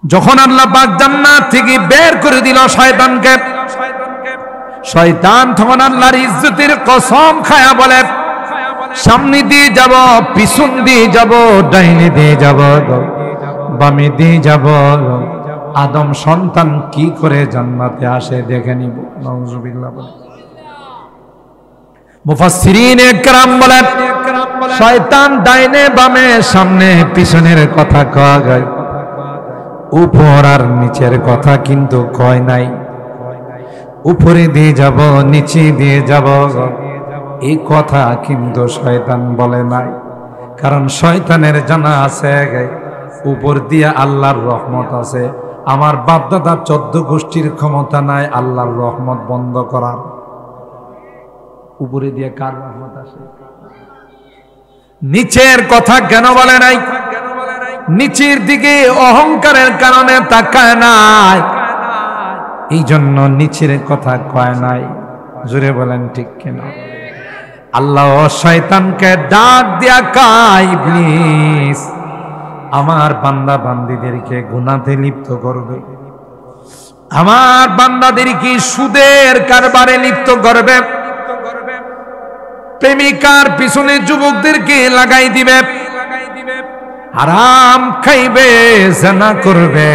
যখন আল্লাহ পাক জান্নাত থেকে বের করে দিল শয়তানকে, শয়তান তখন আল্লাহর ইজ্জতের কসম খায়া বলে, সামনে দিয়ে যাব, পিছন দিয়ে যাব, ডাইনে দিয়ে যাব, বামে দিয়ে যাব, আদম সন্তান কি করে জান্নাতে আসে দেখে নিব। নাউজুবিল্লাহ। মুফাসসিরিন একরাম বলেন, শয়তান ডাইনে বামে সামনে পিছনের কথা কয় যায়, উপর আর নিচের কথা কিন্তু কয় নাই। উপরে দিয়ে যাব, নিচে দিয়ে যাব, এই কথা কিন্তু শয়তান বলে নাই। কারণ শয়তানের জানা আছে উপর দিয়ে আল্লাহর রহমত আছে। আমার বাপদাদা 14 গোষ্ঠীর ক্ষমতা নাই আল্লাহর রহমত বন্ধ করার। উপরে দিয়ে কার রহমত আসে? নিচের কথা কেন বলে নাই? নিচের দিকে অহংকারের কারণে তাকায় নাই, এই জন্য নিচের কথা কয় নাই। জোরে বলেন ঠিক কিনা? আল্লাহ শয়তানকে ডাক দিয়া কয়, ইবলিস আমার বান্দা বান্দীদেরকে গুনাহে লিপ্ত করবে, আমার বান্দাদেরকে সুদের কারবারে লিপ্ত করবে, প্রেমিকার পিছনে যুবকদেরকে লাগাই দিবে, হারাম খাইবে, জিনা করবে।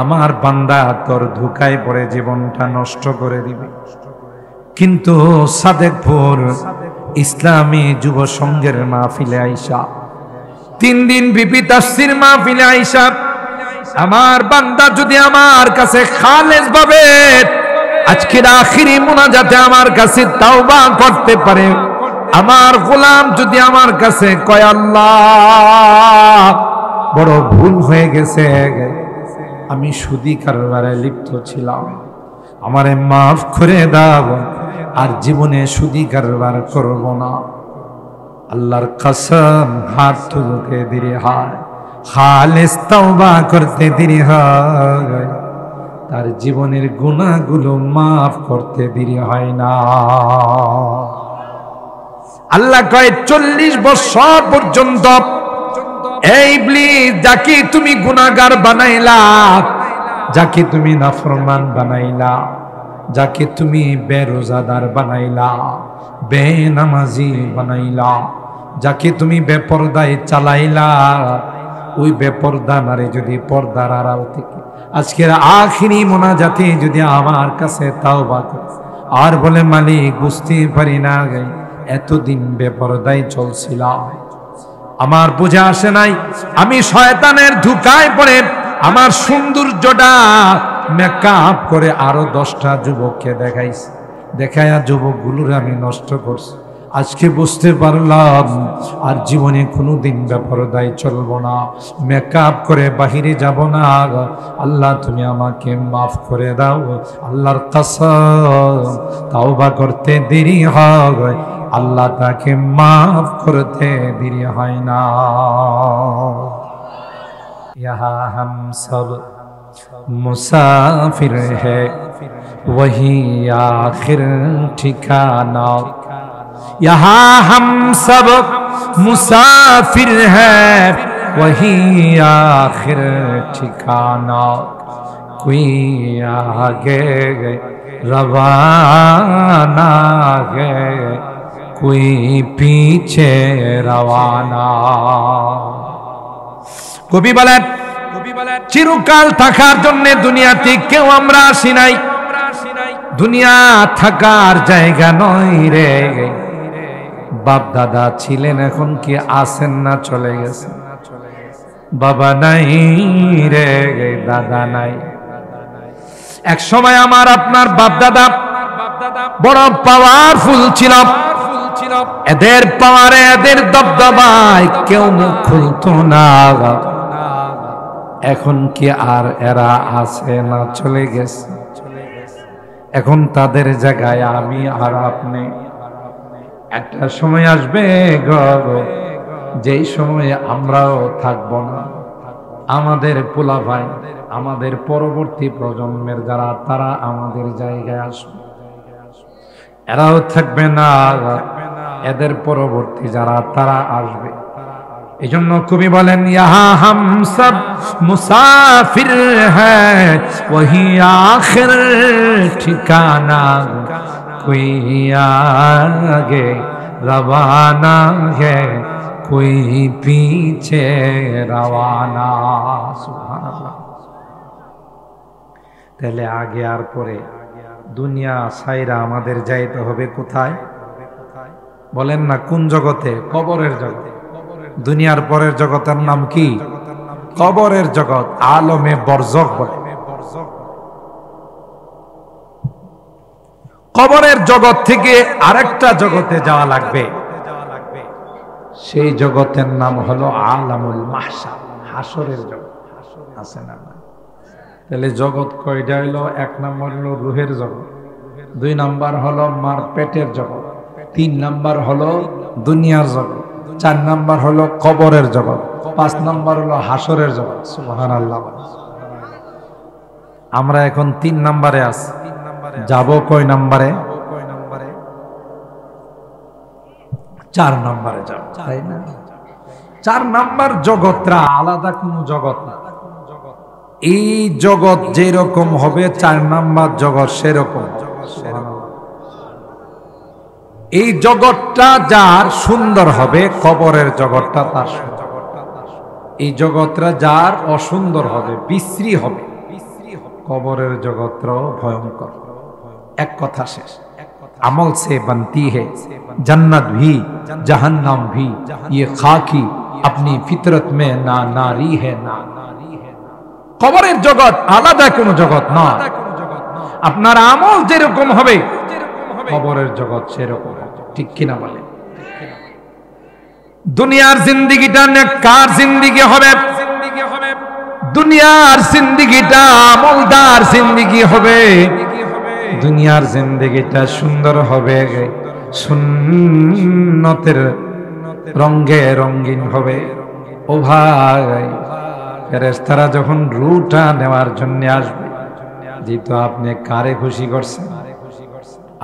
আমার বান্দা তোর ধোঁকায় পড়ে জীবনটা নষ্ট করে দিবে। কিন্তু সাদেকপুর ইসলামী যুব সংঘের মাহফিলে আইসা, 3 দিন বিপি তাফসীর মাহফিলে আইসা, আমার বান্দা যদি আমার কাছে খালেস ভাবে আজকের আখিরি মুনাজাতে আমার কাছে তাওবা করতে পারে, আমার গোলাম যদি আমার কাছে কয় আল্লাহ বড় ভুল হয়ে গেছে, আমি সুদী কারবারে লিপ্ত ছিলাম, আমারে মাফ করে দাও, আর জীবনে সুদী কারবার করব না। আল্লাহর কসম হাত তুলতে দেরি হয়, খালেস তাওবা করতে দেরি হয়, তার জীবনের গুনাহগুলো মাফ করতে দেরি হয় না। আল্লাহ কয় 40 বছর পর্যন্ত এই ইবলিস যাকে তুমি গুনাহগার বানাইলা, যাকে তুমি নাফরমান বানাইলা, যাকে তুমি বেরোজাদার বানাইলা, বেনামাজি বানাইলা, যাকে তুমি বেপরদায় চালাইলা, ওই বেপরদা নারে যদি পর্দার আড়াল থেকে আজকের আখিরি মোনাজাতে যদি আমার কাছে তাওবা করে আর বলে মালিক বুঝতে পারি না এতদিন বেপরদায় চলছিলাম, আমার বুঝে আসে নাই, আমি শয়তানের ধোঁকায় পড়ে আমার সৌন্দর্যটা মেকআপ করে আরো 10টা যুবককে দেখাইছি, দেখায়া যুবকগুলোর আমি নষ্ট করছি। আজকে বুঝতে পারলাম আর জীবনে কোনোদিন বেপরদায় চলবো না, মেকআপ করে বাহিরে যাব না। আল্লাহ তুমি আমাকে মাফ করে দাও। আল্লাহর কসম তাওবা করতে দেরি হয়, আল্লাহ তাকে মাফ করতে দেরি হয় না। ইহা হাম সব মুসাফির है वही आखिर ठिकाना, यहाँ हम सब मुसाफिर हैं वही आखिर ठिकाना, कोई आगे रवाना है कोई पीछे रवाना। কবি বলেন চিরকাল থাকার জন্য দুনিয়াতে কেউ আমরা আসি নাই, দুনিয়া থাকার জায়গা নয় রে। বাপ দাদা ছিলেন, এখন কি আছেন না চলে গেছেন? বাবা নাই রে, দাদা নাই। এক সময় আমার আপনার বাপ দাদা বড় পাওয়ারফুল ছিল, এদের পাওয়ারে এদের দবদবায় কেউ মুখ খুলতো না। এখন কি আর এরা আছে না চলে গেছে? এখন তাদের জায়গায় আমি আর আপনি। একটা সময় আসবে যেই সময়ে আমরাও থাকবো না, আমাদের পোলা ভাই, আমাদের পরবর্তী প্রজন্মের যারা তারা আমাদের জায়গায় আসবে, এরাও থাকবে না, এদের পরবর্তী যারা তারা আসবে। এজন্য কবি বলেন ইহা হাম সব মুসাফির হ্যায় ওহি আখির ঠিকানা কোই আগে রওয়ানা হ্যায় কোই পিছে রওয়ানা। সুবহানাল্লাহ। তাহলে আগে আর পরে দুনিয়া ছাইরা আমাদের যাইতে হবে কোথায়? বলেন না কোন জগতে? কবরের জগতে। দুনিয়ার পরের জগতের নাম কি? কবরের জগৎ, আলমে বরজখ বলে। কবরের জগৎ থেকে আরেকটা জগতে যাওয়া লাগবে, সেই জগতের নাম হলো আলামুল মাহশার, হাসরের জগৎ। আছে না? তাহলে জগৎ কয়টা হইলো? এক নম্বর হলো রুহের জগৎ, দুই নম্বর হলো মার পেটের জগৎ, তিন নম্বর হলো দুনিয়ার জগৎ, চার নম্বর হলো কবরের জগৎ, পাঁচ নম্বর হলো হাসরের জগৎ। সুবহানাল্লাহ। আমরা এখন তিন নম্বরে আছি, যাব কয় নম্বরে? চার নম্বরে যাব, তাই না? চার নম্বর জগৎটা আলাদা কোন জগৎ না। এই জগৎ যেরকম হবে চার নম্বর জগৎ সেরকম। এই জগৎটা যার সুন্দর হবে, কবরের জগৎটা তার সুন্দর। এই জগৎটা যার অসুন্দর হবে, বিশ্রী হবে, কবরের জগৎটাও ভয়ঙ্কর। এক কথা শেষ। আমল से बनती है जन्नत भी जहन्नम भी, ये खाकी अपनी फितरत में ना नारी है ना। কবরের জগৎ আলাদা কোন জগৎ না। আপনার আমল যেরকম হবে কবরের জগৎ সেরকম হবে। ঠিক কিনা বলেন? দুনিয়ার জিন্দেগিটা নেককার জিন্দেগি হবে, দুনিয়ার জিন্দেগিটা আমলদার জিন্দেগি হবে, দুনিয়ার জিন্দেগিটা সুন্দর হবে, সুন্নতের রঙে রঙিন হবে। ও ভাই, ফেরেশতারা যখন রূহটা নেওয়ার জন্য আসবে, যেহেতু আপনি কারে খুশি করছেন?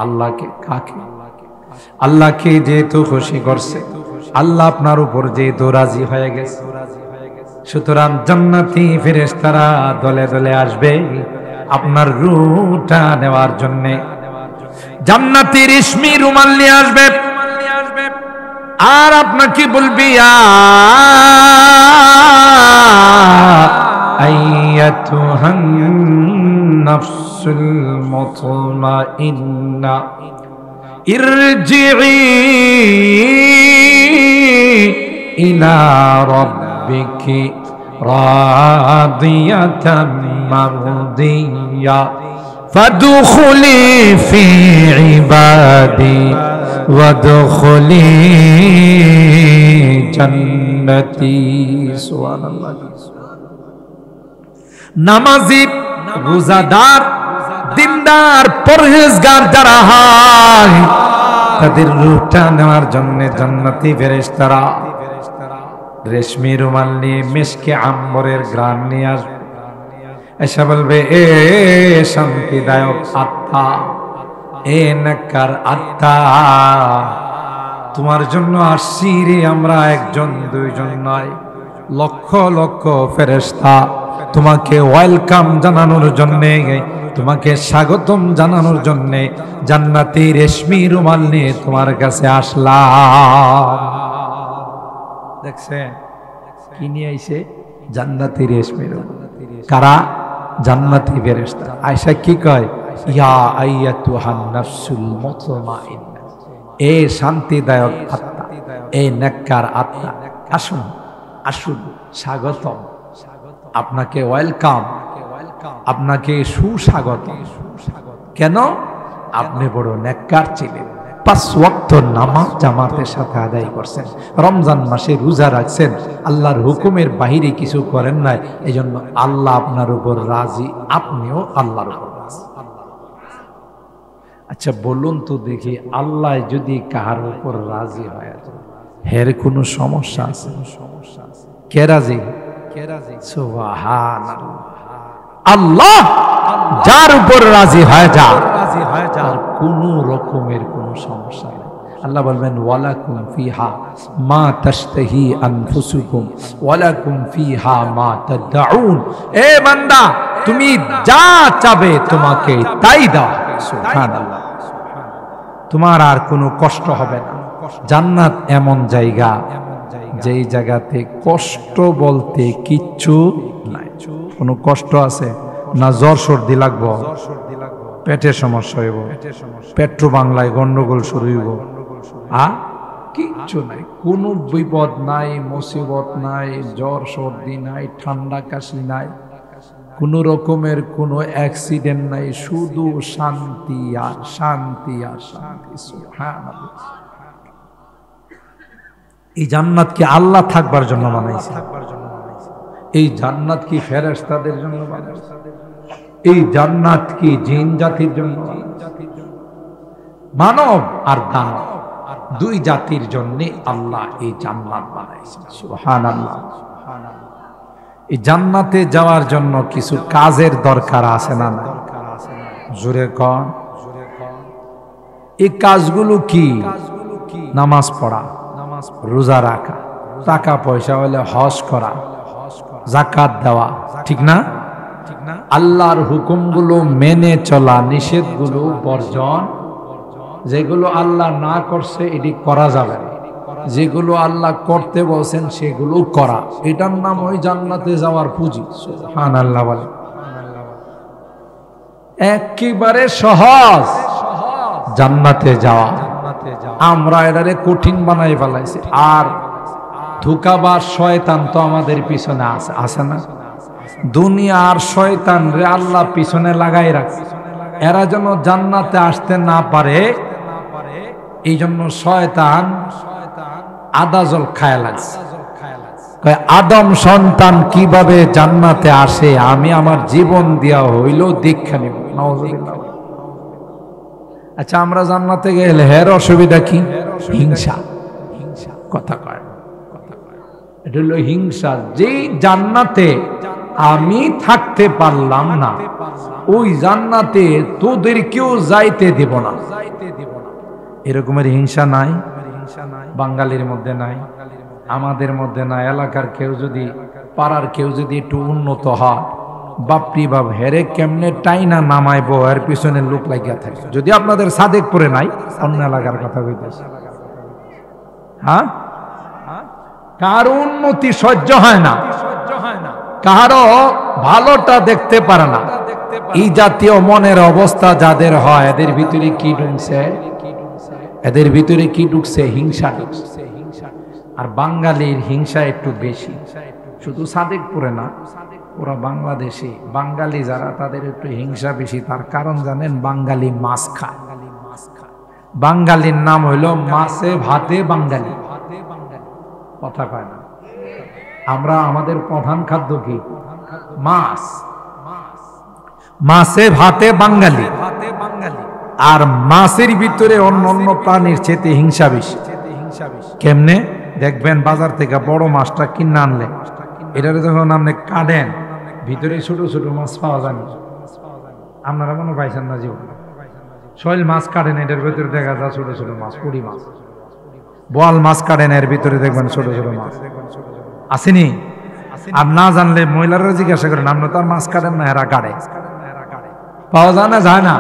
আল্লাহকে। কাকে? আল্লাহকে যেহেতু খুশি করছে, আল্লাহ আপনার উপর যেহেতু রাজি হয়ে গেছে, সুতরাং জান্নাতি ফেরেশতারা দলে দলে আসবে আপনার রূহটা নেওয়ার জন্য। জান্নাতি রেশমি রুমাল নিয়ে আসবে, আর আপনাকে বলবি আইয়াতুহান নাফসুল মুতমাইন্না ইরজিই ইলা রাব্বিকি রাদিয়াতাম মারদিয়া ফাদখুলি ফি ইবাদি ওয়াদখুলি জান্নাতি। সুবহানাল্লাহ। নামাজি, রোজাদার, দিনদার, পরহেজগার যারা হয়, তাদের রূহটা নেওয়ার জন্য জান্নাতি ফেরেশতারা রেশমি রুমাল নিয়ে মিশকে আম্বরের ঘ্রাণ নিয়ে আসবে। এসে বলবে, এ শান্তিদায়ক আত্মা, এ নেককার আত্মা, তোমার জন্য আসছি রে আমরা, একজন দুইজন নয়, লক্ষ লক্ষ ফেরেশতা তোমাকে ওয়েলকাম জানানোর জন্যে, তোমাকে স্বাগতম জানানোর জন্যে জান্নাতি রেশমি রুমাল নিয়ে তোমার কাছে আসলাম। দেখছেন কি নিয়ে আইছে? জান্নাতি রেশমি রুমাল। কারা? জান্নাতি ফেরেশতা। আয়েশা কি কয়? ইয়া আইয়াতুহান নাফসুল মুতমাইন্না, এ শান্তিদায়ক আত্মা, এ নেককার আত্মা, আসুন আসুন, স্বাগতম, আপনাকে ওয়েলকাম, আপনাকে সুস্বাগত। কেন? আপনি বড় নেককার ছিলেন, 5 ওয়াক্ত নামাজ জামাতের সাথে আদায় করছেন, রমজান মাসে রোজা রাখছেন, আল্লাহর হুকুমের বাহিরে কিছু করেন নাই, এজন্য আল্লাহ আপনার উপর রাজি, আপনিও আল্লাহর উপর রাজি। আচ্ছা বলুন তো দেখি, আল্লাহ যদি কাহার উপর রাজি হয়, হের কোনো সমস্যা আছে? কে রাজি? সুবহানাল্লাহ। আল্লাহ যার উপর রাজি হয়, যার কোন রকমের কোন সমস্যা নেই। আল্লাহ বলবেন ওয়ালাকুম ফিহা মা তাশতাহি আনফুসুকুম ওয়ালাকুম ফিহা মা তাদউন। এ বান্দা, তুমি যা চাবে তোমাকে তাই দাও। সুবহানাল্লাহ। তোমার আর কোনো কষ্ট হবে না। জান্নাত এমন জায়গা যেই জায়গাতে কষ্ট বলতে কিচ্ছু নাই। কোনো কষ্ট আছে না? জ্বর সর্দি লাগবো, পেটের সমস্যা হইব, পেট্রো বাংলায় গন্ডগোল শুরু হইব, কিচ্ছু নাই। কোনো বিপদ নাই, মুসিবত নাই, জ্বর সর্দি নাই, ঠান্ডা কাশি নাই, কোন রকমের কোনো অ্যাক্সিডেন্ট নাই, শুধু শান্তি আর শান্তি আর শান্তি। সুবহানাল্লাহ। এই জান্নাত কি আল্লাহ থাকবার জন্য বানাইছে? এই জান্নাত কি ফেরেশতাদের জন্য বানাইছে? এই জান্নাত কি জিন জাতির জন্য? মানব আর দানব দুই জাতির জন্য আল্লাহ এই জান্নাত বানাইছেন। সুবহানাল্লাহ। এই জান্নাতে যাওয়ার জন্য কিছু কাজের দরকার আছে না? জোরে কোন। এই কাজগুলো কি? নামাজ পড়া, রোজা রাখা, টাকা পয়সা হলে হজ করা, যাকাত দেওয়া, ঠিক না? আল্লাহর হুকুমগুলো মেনে চলা, নিষেধগুলো বর্জন, যেগুলো আল্লাহ না করছে এটি করা যাবে না, যেগুলো আল্লাহ করতে বলছেন সেগুলো করা। এটার নাম ওই জান্নাতে যাওয়ার পুঁজি। সুবহানাল্লাহ বলে। একেবারে সহজ জান্নাতে যাওয়া। আমরা এটারে কঠিন বানাই ফেলাইছি। আর ধোঁকাবাজ শয়তান তো আমাদের পিছনে আছে, আছে না? দুনিয়া আর শয়তান রে আল্লাহ পিছনে লাগাই রাখছে, এরা যেন জান্নাতে আসতে না পারে। এই জন্য শয়তান আদাজল খায় লাগছে। আদম সন্তান কিভাবে জান্নাতে আসে আমি আমার জীবন দিয়া হইল দীক্ষা নিব। আচ্ছা, আমরা জান্নাতে গেলে হের অসুবিধা কি? হিংসা। কথা কয়, এটা হলো হিংসা। যে জান্নাতে আমি থাকতে পারলাম না, ওই জান্নাতে তোদের কেউ যাইতে দেব না, এরকমের হিংসা নাই? বাঙালির মধ্যে নাই, আমাদের মধ্যে নাই। এলাকার কেউ যদি, পাড়ার কেউ যদি একটু উন্নত হয়, বাপরি বাপ, হেরে কেমনে টাইনা নামাইবো এর পিছনে লোক লাগিয়া থাকে। যদি আপনাদের সাদেকপুরে নাই, অন্য এলাকার কথা কইতেছে। হ্যাঁ, কারো উন্নতি সহ্য হয় না, কারো ভালোটা দেখতে পারে না। এই জাতীয় মনের অবস্থা যাদের হয়, এদের ভিতরে কি ঢুকছে? এদের ভিতরে কি ঢুকছে? হিংসা ঢুকছে। আর বাঙালির হিংসা একটু বেশি, শুধু সাদেকপুরে না, ওরা বাংলাদেশে বাঙালি যারা, তাদের একটু হিংসা বেশি। তার কারণ জানেন? বাঙালি মাছ খায়। বাঙালির নাম হইল মাছে ভাতে বাঙালি। কথা কয় না? আমরা, আমাদের প্রধান খাদ্য কি? মাছ। মাছে ভাতে বাঙালি। আর মাছের ভিতরে অন্য অন্য প্রাণীর চেয়ে হিংসা বেশি। কেমনে? দেখবেন বাজার থেকে বড় মাছটা কিনে আনলে, এটারে যখন আপনি কাটেন, ভিতরে ছোট ছোট মাছ পাওয়া যায় না। আপনারা মনে পাইছেন না জীবন? শৈল মাছ কাটেন, এটার ভিতরে দেখা যায় ছোট ছোট মাছ, পুঁটি মাছ। বোয়াল মাছ কাটেন, এর ভিতরে দেখবেন ছোট ছোট মাছ। আসেনি? আর না জানলে মহিলারা জিজ্ঞাসা করেন, আপনি তো আর মাছ কাটেন না, এরা কাটে। পাওয়া যায় না? যায় না?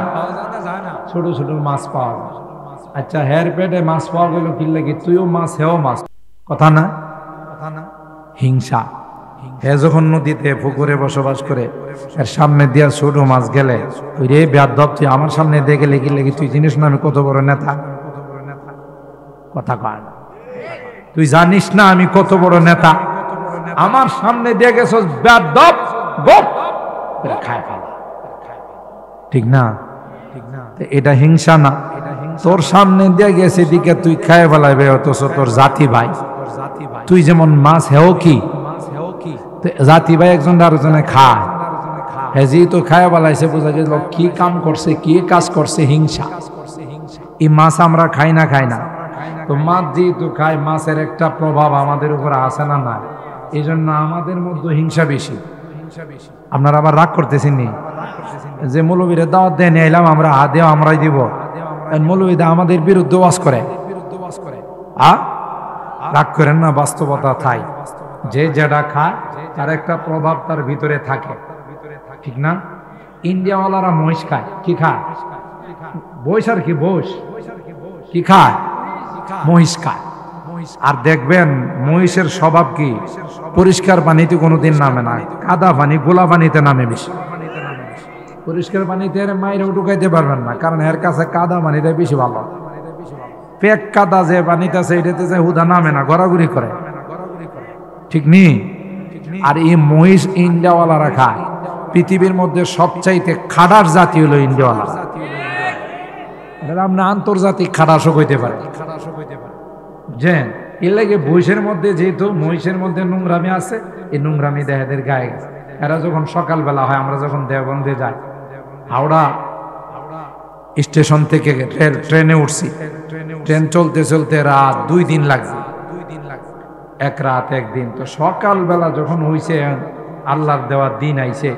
ছোট ছোট মাছ পাওয়া যায়। আচ্ছা, হের পেটে মাছ পাওয়া গেল কি লাগে? তুইও মাছ, হেও মাছ। কথা না? হিংসা। হে যখন নদীতে পুকুরে বসবাস করে, এর সামনে দিয়া ছোট মাছ গেলে, ওই রে বেয়াদব, তুই আমার সামনে দিয়ে গেলে কি লাগে? তুই জিনিস না আমি কত বড় নেতা? কথা কয় না? তুই জানিস না আমি কত বড় নেতা? আমার সামনে দিয়ে গেছস, বেয়াদব, গপ খায় ফেলা। ঠিক না? এটা হিংসা না? তোর সামনে দিয়ে গেছে দিকে তুই খায় ফেলাইবে, অথচ তোর জাতি ভাই। তুই যেমন মাছ, হেও কি জাতি ভাই একজন আরেকজনে খায়। হেজি তো খায় ফেলাইছে, বোঝা গেল কি কাম করছে, কি কাজ করছে? হিংসা। এই মাছ আমরা খাই না? খাই না? তো মাছ যেহেতু খাই, মাছের একটা প্রভাব আমাদের উপর আসে না? না। এই জন্য আমাদের মধ্যে হিংসা বেশি। আপনারা আবার রাগ করতেছেন নি? যে মৌলবীরা দাওয়াত দেয় নিয়ে এলাম আমরা, হাত দেওয়া আমরাই দিব, মৌলবীরা আমাদের বিরুদ্ধে ওয়াজ করে। রাগ করেন না, বাস্তবতা তাই। যে যেটা খায় তার একটা প্রভাব তার ভিতরে থাকে, ঠিক না? ইন্ডিয়াওয়ালারা মহিষ খায়, কি খায়? বইস আর কি, বইস কি খায়? মহিষ খায়। আর দেখবেন মহিষের স্বভাব কি, পরিষ্কার পানিতে কোনোদিন নামে না, কাদা পানি গোলা পানিতে নামে বেশি। পরিষ্কার পানিতে মাইরেও ঢুকাইতে পারবেন না, কারণ এর কাছে কাদা পানিটা বেশি ভালো। পেক কাদা যে পানিতে আছে এটাতে যে হুদা নামে না, গড়াগড়ি করে, ঠিক নি? আর এই মহিষ ইন্ডিয়াওয়ালারা খায়। পৃথিবীর মধ্যে সবচাইতে খাডার জাতি হলো ইন্ডিয়াওয়ালা। আমরা আন্তর্জাতিক খাডাসও কইতে পারি, যে এর লাগে মহিষের মধ্যে, যেহেতু মহিষের মধ্যে নোংরামি আছে, এই নোংরামি দেহেদের গায়ে গেছে। এরা যখন সকালবেলা হয়, আমরা যখন দেওবন্দে যাই, হাওড়া স্টেশন থেকে ট্রেনে উঠছি, ট্রেন চলতে চলতে রাত 2 দিন লাগছে, এক রাত একদিন। তো সকালবেলা যখন হইছে, আল্লাহর দেওয়ার দিন আইছে,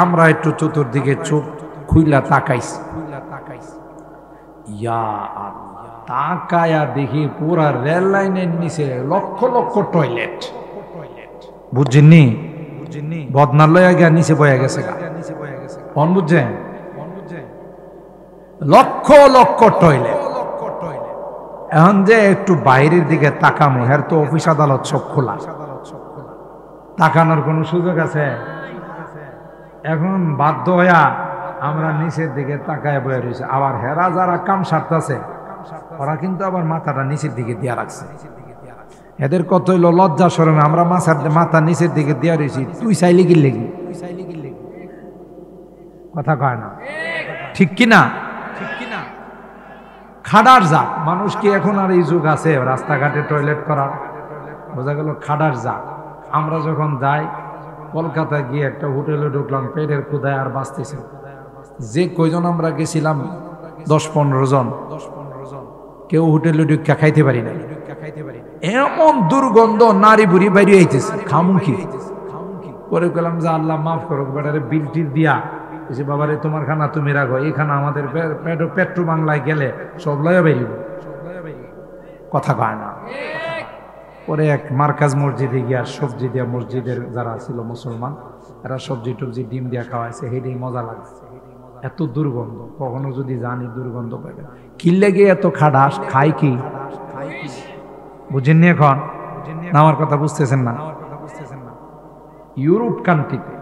আমরা একটু চতুর্দিকে চোখ খুইলা তাকাইছি, ইয়া তাকায়া দেখি পুরা রেল লাইনের নিচে লক্ষ লক্ষ টয়লেট। বুঝছেননি? বদনার লইয়া গিয়া নিচে বয়ে গেছে, বুঝছেন? লক্ষ লক্ষ টয়লেট। এখন যে একটু বাইরের দিকে তাকামো, এর তো অফিস আদালত সব খোলা, তাকানোর কোনো সুযোগ আছে? এখন বাধ্য হইয়া আমরা নিচের দিকে তাকায় বয়ে রয়েছে। আবার হেরা যারা কাম সারতেছে, ওরা কিন্তু আবার মাথাটা নিচের দিকে দিয়া রাখছে। এদের কত হইলো লজ্জা শরমে, আমরা মাথা নিচের দিকে দিয়া রয়েছি। তুই চাইলে কি লেগি, কথা কয় না, ঠিক কিনা? খাডার জাত মানুষ কি এখন আর এই যুগ আছে রাস্তাঘাটে টয়লেট করার? বোঝা গেল খাডার জাত। আমরা যখন যাই, কলকাতায় গিয়ে একটা হোটেলে ঢুকলাম, পেটের ক্ষুধায় আর বাঁচতেছি। যে কয়জন আমরা গেছিলাম, 10-15 জন, কেউ হোটেলে ঢুকা খাইতে পারি না। এমন দুর্গন্ধ, নারী বুড়ি বাইরে আইতেছে, খামু কি? পরে গেলাম যে আল্লাহ মাফ করো, বেটারে বিল টিল দিয়া যে বাবারে তোমার খানা তুমি রাখো, এই খানা আমাদের পেট্রো বাংলায় গেলে সব লয়া বেরিব, কথা কয় না। পরে এক মার্কাজ মসজিদে গিয়া সবজি দিয়া, মসজিদের যারা ছিল মুসলমান, এরা সবজি টবজি ডিম দিয়া খাওয়াইছে, হেঁটেই মজা লাগছে। এত দুর্গন্ধ, কখনো যদি জানি দুর্গন্ধ পাবে কি লেগে এত খাডাস, খাই কি? বুঝেননি এখন? না আমার কথা বুঝতেছেন না? ইউরোপ কান্ট্রিতে,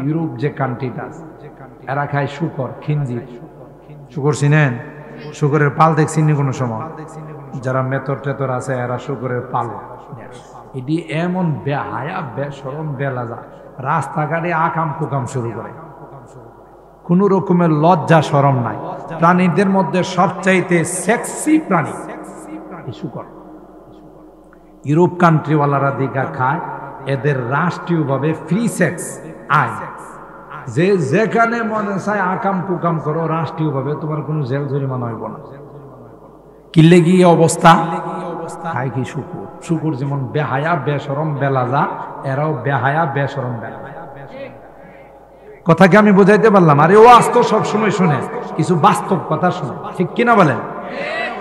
ইউরোপ যে কান্ট্রিটা আছে, এরা খায় শুকর, খিনজির। শুকর চিনেন? শুকরের পাল দেখছিনি কোনো সময়? যারা মেতর টেতর আছে, এরা শুকরের পাল। এটি এমন বেহায়া বেশরম বেলাজা, রাস্তাঘাটে আকাম কুকাম শুরু করে, কোন রকমের লজ্জা শরম নাই। প্রাণীদের মধ্যে সবচাইতে সেক্সি প্রাণী শুকর। ইউরোপ কান্ট্রিওয়ালারা দিঘা খায়, এদের রাষ্ট্রীয়ভাবে ফ্রি সেক্স আইন, যে যেখানে মনে চায় আকাম কুকাম করো, রাষ্ট্রীয়ভাবে তোমার কোনো জেল জরিমানা হইব না। কিল্লে গিয়ে অবস্থা খায় কি? শুকুর। শুকুর যেমন বেহায়া বেশরম বেলাজা, এরাও বেহায়া বেশরম বেলাজা। কথাকে আমি বোঝাইতে পারলাম? আরে ও আস্ত সবসময় শুনে, কিছু বাস্তব কথা শুনে, ঠিক কিনা বলেন?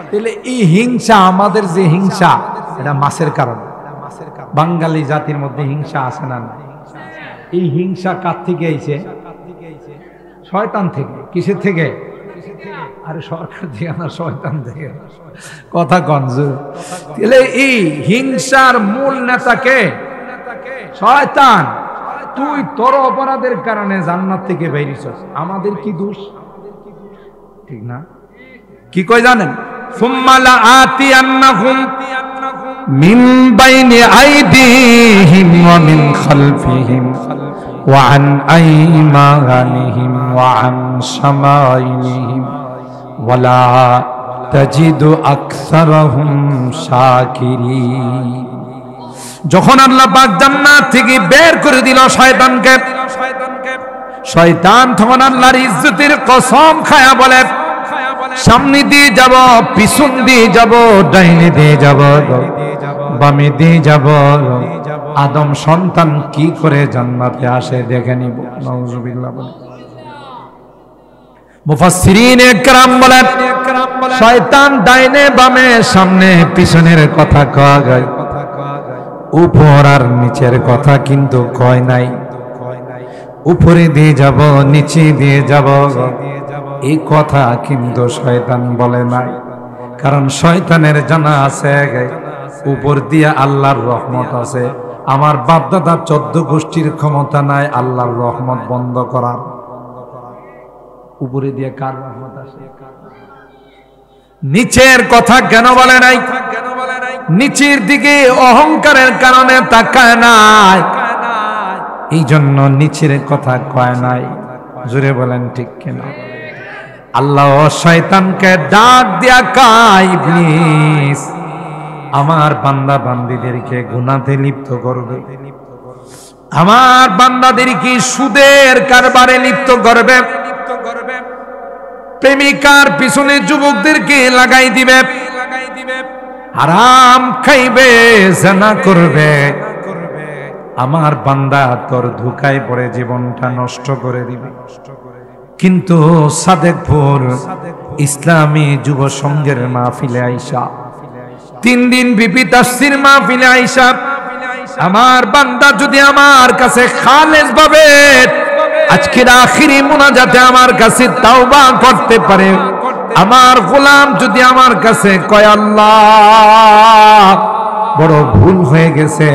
তাহলে এই হিংসা, আমাদের যে হিংসা, এটা মাছের কারণ। বাঙালি জাতির মধ্যে হিংসা আছে না? এই হিংসা কার থেকে আইছে? শয়তান থেকে। কিসের থেকে? আরে সরকার থেকে না, শয়তান থেকে। কথা কনজু। তাহলে এই হিংসার মূল নেতাকে শয়তান। তুই তোর অপরাধের কারণে জান্নাত থেকে বেরিয়েছিস, আমাদের কি দোষ? ঠিক না? কি কই জানেন? সুম্মা লাআতিয়ান্নাহুম মিন বাইনি আইদিহিম ওয়া মিন খালফিহিম ওয়া আন আইমানিহিম ওয়া আন শামাইলিহিম ওয়া লা তাজিদু আকসারাহুম শাকিরিন। যখন আল্লাহ পাক জান্নাত থেকে বের করে দিল শয়তানকে, শয়তান তখন আল্লাহর ইজ্জতের কসম খায়া বলে, সামনে দিয়ে যাব, পিছন দিয়ে যাব, ডাইনে দিয়ে যাব, বামে দিয়ে যাব, আদম সন্তান কি করে জান্নাতে আসে দেখে নিব। নাউজুবিল্লাহ বলে। মুফাসসিরিন একরাম বলেন শয়তান ডাইনে বামে সামনে পিছনের কথা কয় গায়, উপর আর নিচের কথা কিন্তু কয় নাই। উপরে দিয়ে যাব নিচে দিয়ে যাব এই কথা কিন্তু শয়তান বলে নাই। কারণ শয়তানের জানা আছে উপর দিয়ে আল্লাহর রহমত আছে। আমার বাপদাদা 14 গোষ্ঠীর ক্ষমতা নাই আল্লাহর রহমত বন্ধ করার। উপরে দিয়ে কার রহমত আসে? নিচের কথা কেন বলে নাই? নিচের দিকে অহংকারের কারণে তাকায় নাই, এই জন্য নিচের কথা কয় নাই। জোরে বলেন ঠিক কিনা? আল্লাহ শয়তানকে ডাক দিয়া কয়, ইবলিস আমার বান্দা বান্দীদেরকে গুনাহে লিপ্ত করবে, আমার বান্দাদেরকে সুদের কারবারে লিপ্ত করবে, প্রেমিকার পিছনে যুবকদেরকে লাগাই দিবে, হারাম খাইবে, জিনা করবে। আমার বান্দা তোর ধোঁকায় পড়ে জীবনটা নষ্ট করে দিবে। কিন্তু সাদেকপুর ইসলামী যুব সংঘের মাহফিলে আইসা 3 দিন বিপি তাফসীর মাহফিলে আইসা আমার বান্দা যদি আমার কাছে খালেস ভাবে আজকের আখিরি মুনাজাতে আমার কাছে তাওবা করতে পারে, আমার গোলাম যদি আমার কাছে কয় আল্লাহ বড় ভুল হয়ে গেছে,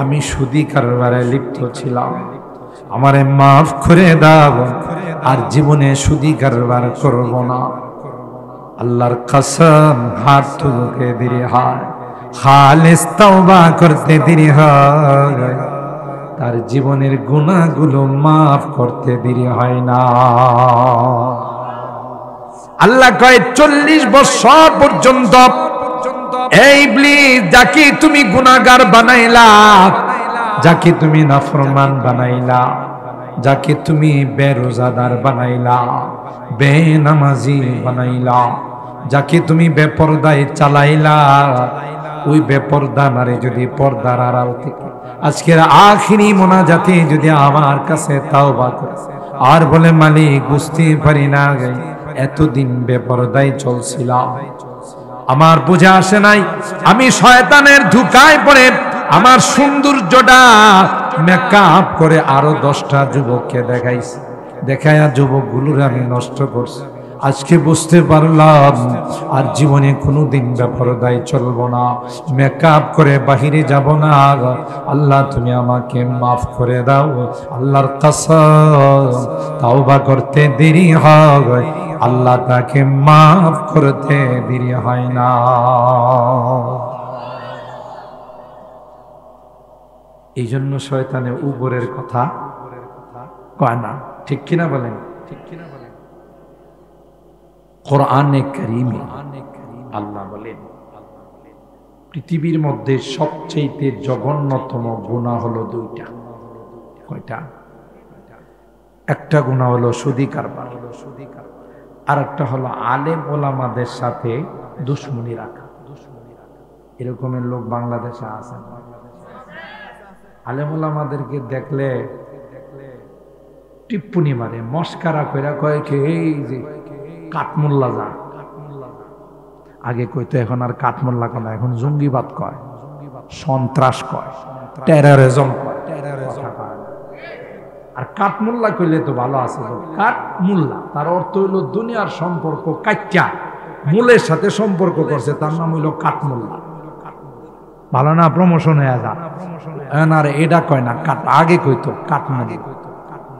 আমি সুদী কারবারে লিপ্ত ছিলাম, আমারে মাফ করে দাও, আর জীবনে সুদী কারবার করব না। আল্লাহর কসম হাত তুলতে দেরি হয়, খালেস তাওবা করতে দেরি হয়, তার জীবনের গুনাহগুলো মাফ করতে দেরি হয় না। আল্লাহ কয় 40 বছর পর্যন্ত এই ইবলিস যাকে তুমি গুনাহগার বানাইলা, যাকে তুমি নাফরমান বানাইলা, যাকে তুমি বেরোজাদার বানাইলা, বেনামাজি বানাইলা, যাকে তুমি বেপরদায় চালাইলা, ওই বেপরদা নারে যদি পর্দার আড়াল থেকে আজকের আখিরি মোনাজাতে যদি আমার কাছে তাওবা করে আর বলে মালিক বুঝতে পারি না এতদিন বেপরদায় চলছিলাম, আমার বুঝে আসে নাই, আমি শয়তানের ধোঁকায় পড়ে আমার সৌন্দর্যটা মেকআপ করে আরো 10টা যুবককে দেখাইছি, দেখায়া যুবকগুলোর আমি নষ্ট করছি। আজকে বুঝতে পারলাম আর জীবনে কোনোদিন বেপরদায় চলবো না, মেকআপ করে বাহিরে যাব না। আল্লাহ তুমি আমাকে মাফ করে দাও। আল্লাহর কসম তাওবা করতে দেরি হয়, আল্লাহ তাকে মাফ করতে দেরি হয় না। এই জন্য শয়তানে উপরের কথা কয় না, ঠিক কিনা বলেন? ঠিক কিনা বলেন? কোরআনে কারীমে আল্লাহ বলেন পৃথিবীর মধ্যে সবচেয়ে জঘন্যতম গুনাহ হলো 2টা। কয়টা? একটা গুনাহ হলো সুদী কারবার, আর একটা হলো আলেম ওলামাদের সাথে দুশমনি রাখা। এরকমের লোক বাংলাদেশে আছে। আলেম ওলামাদেরকে দেখলে টিপ্পুনি মারে, মস্কারা কইরা কয় কে এই যে কাঠমোল্লা যা, আগে কইতো এখন আর কাঠমোল্লা কয় না, এখন জঙ্গিবাদ কয়, সন্ত্রাস কয়, টেররিজম কয়, আর কাঠমোল্লা কইলে তো ভালো আছে। কাঠমোল্লা তার অর্থ হইল দুনিয়ার সম্পর্ক কাইটা মূলের সাথে সম্পর্ক করছে, তার নাম হইল কাঠমোল্লা। ভালো না? প্রমোশন হয়ে যা। আর এটা কয় না, কাট আগে কইতো কাঠমোল্লা,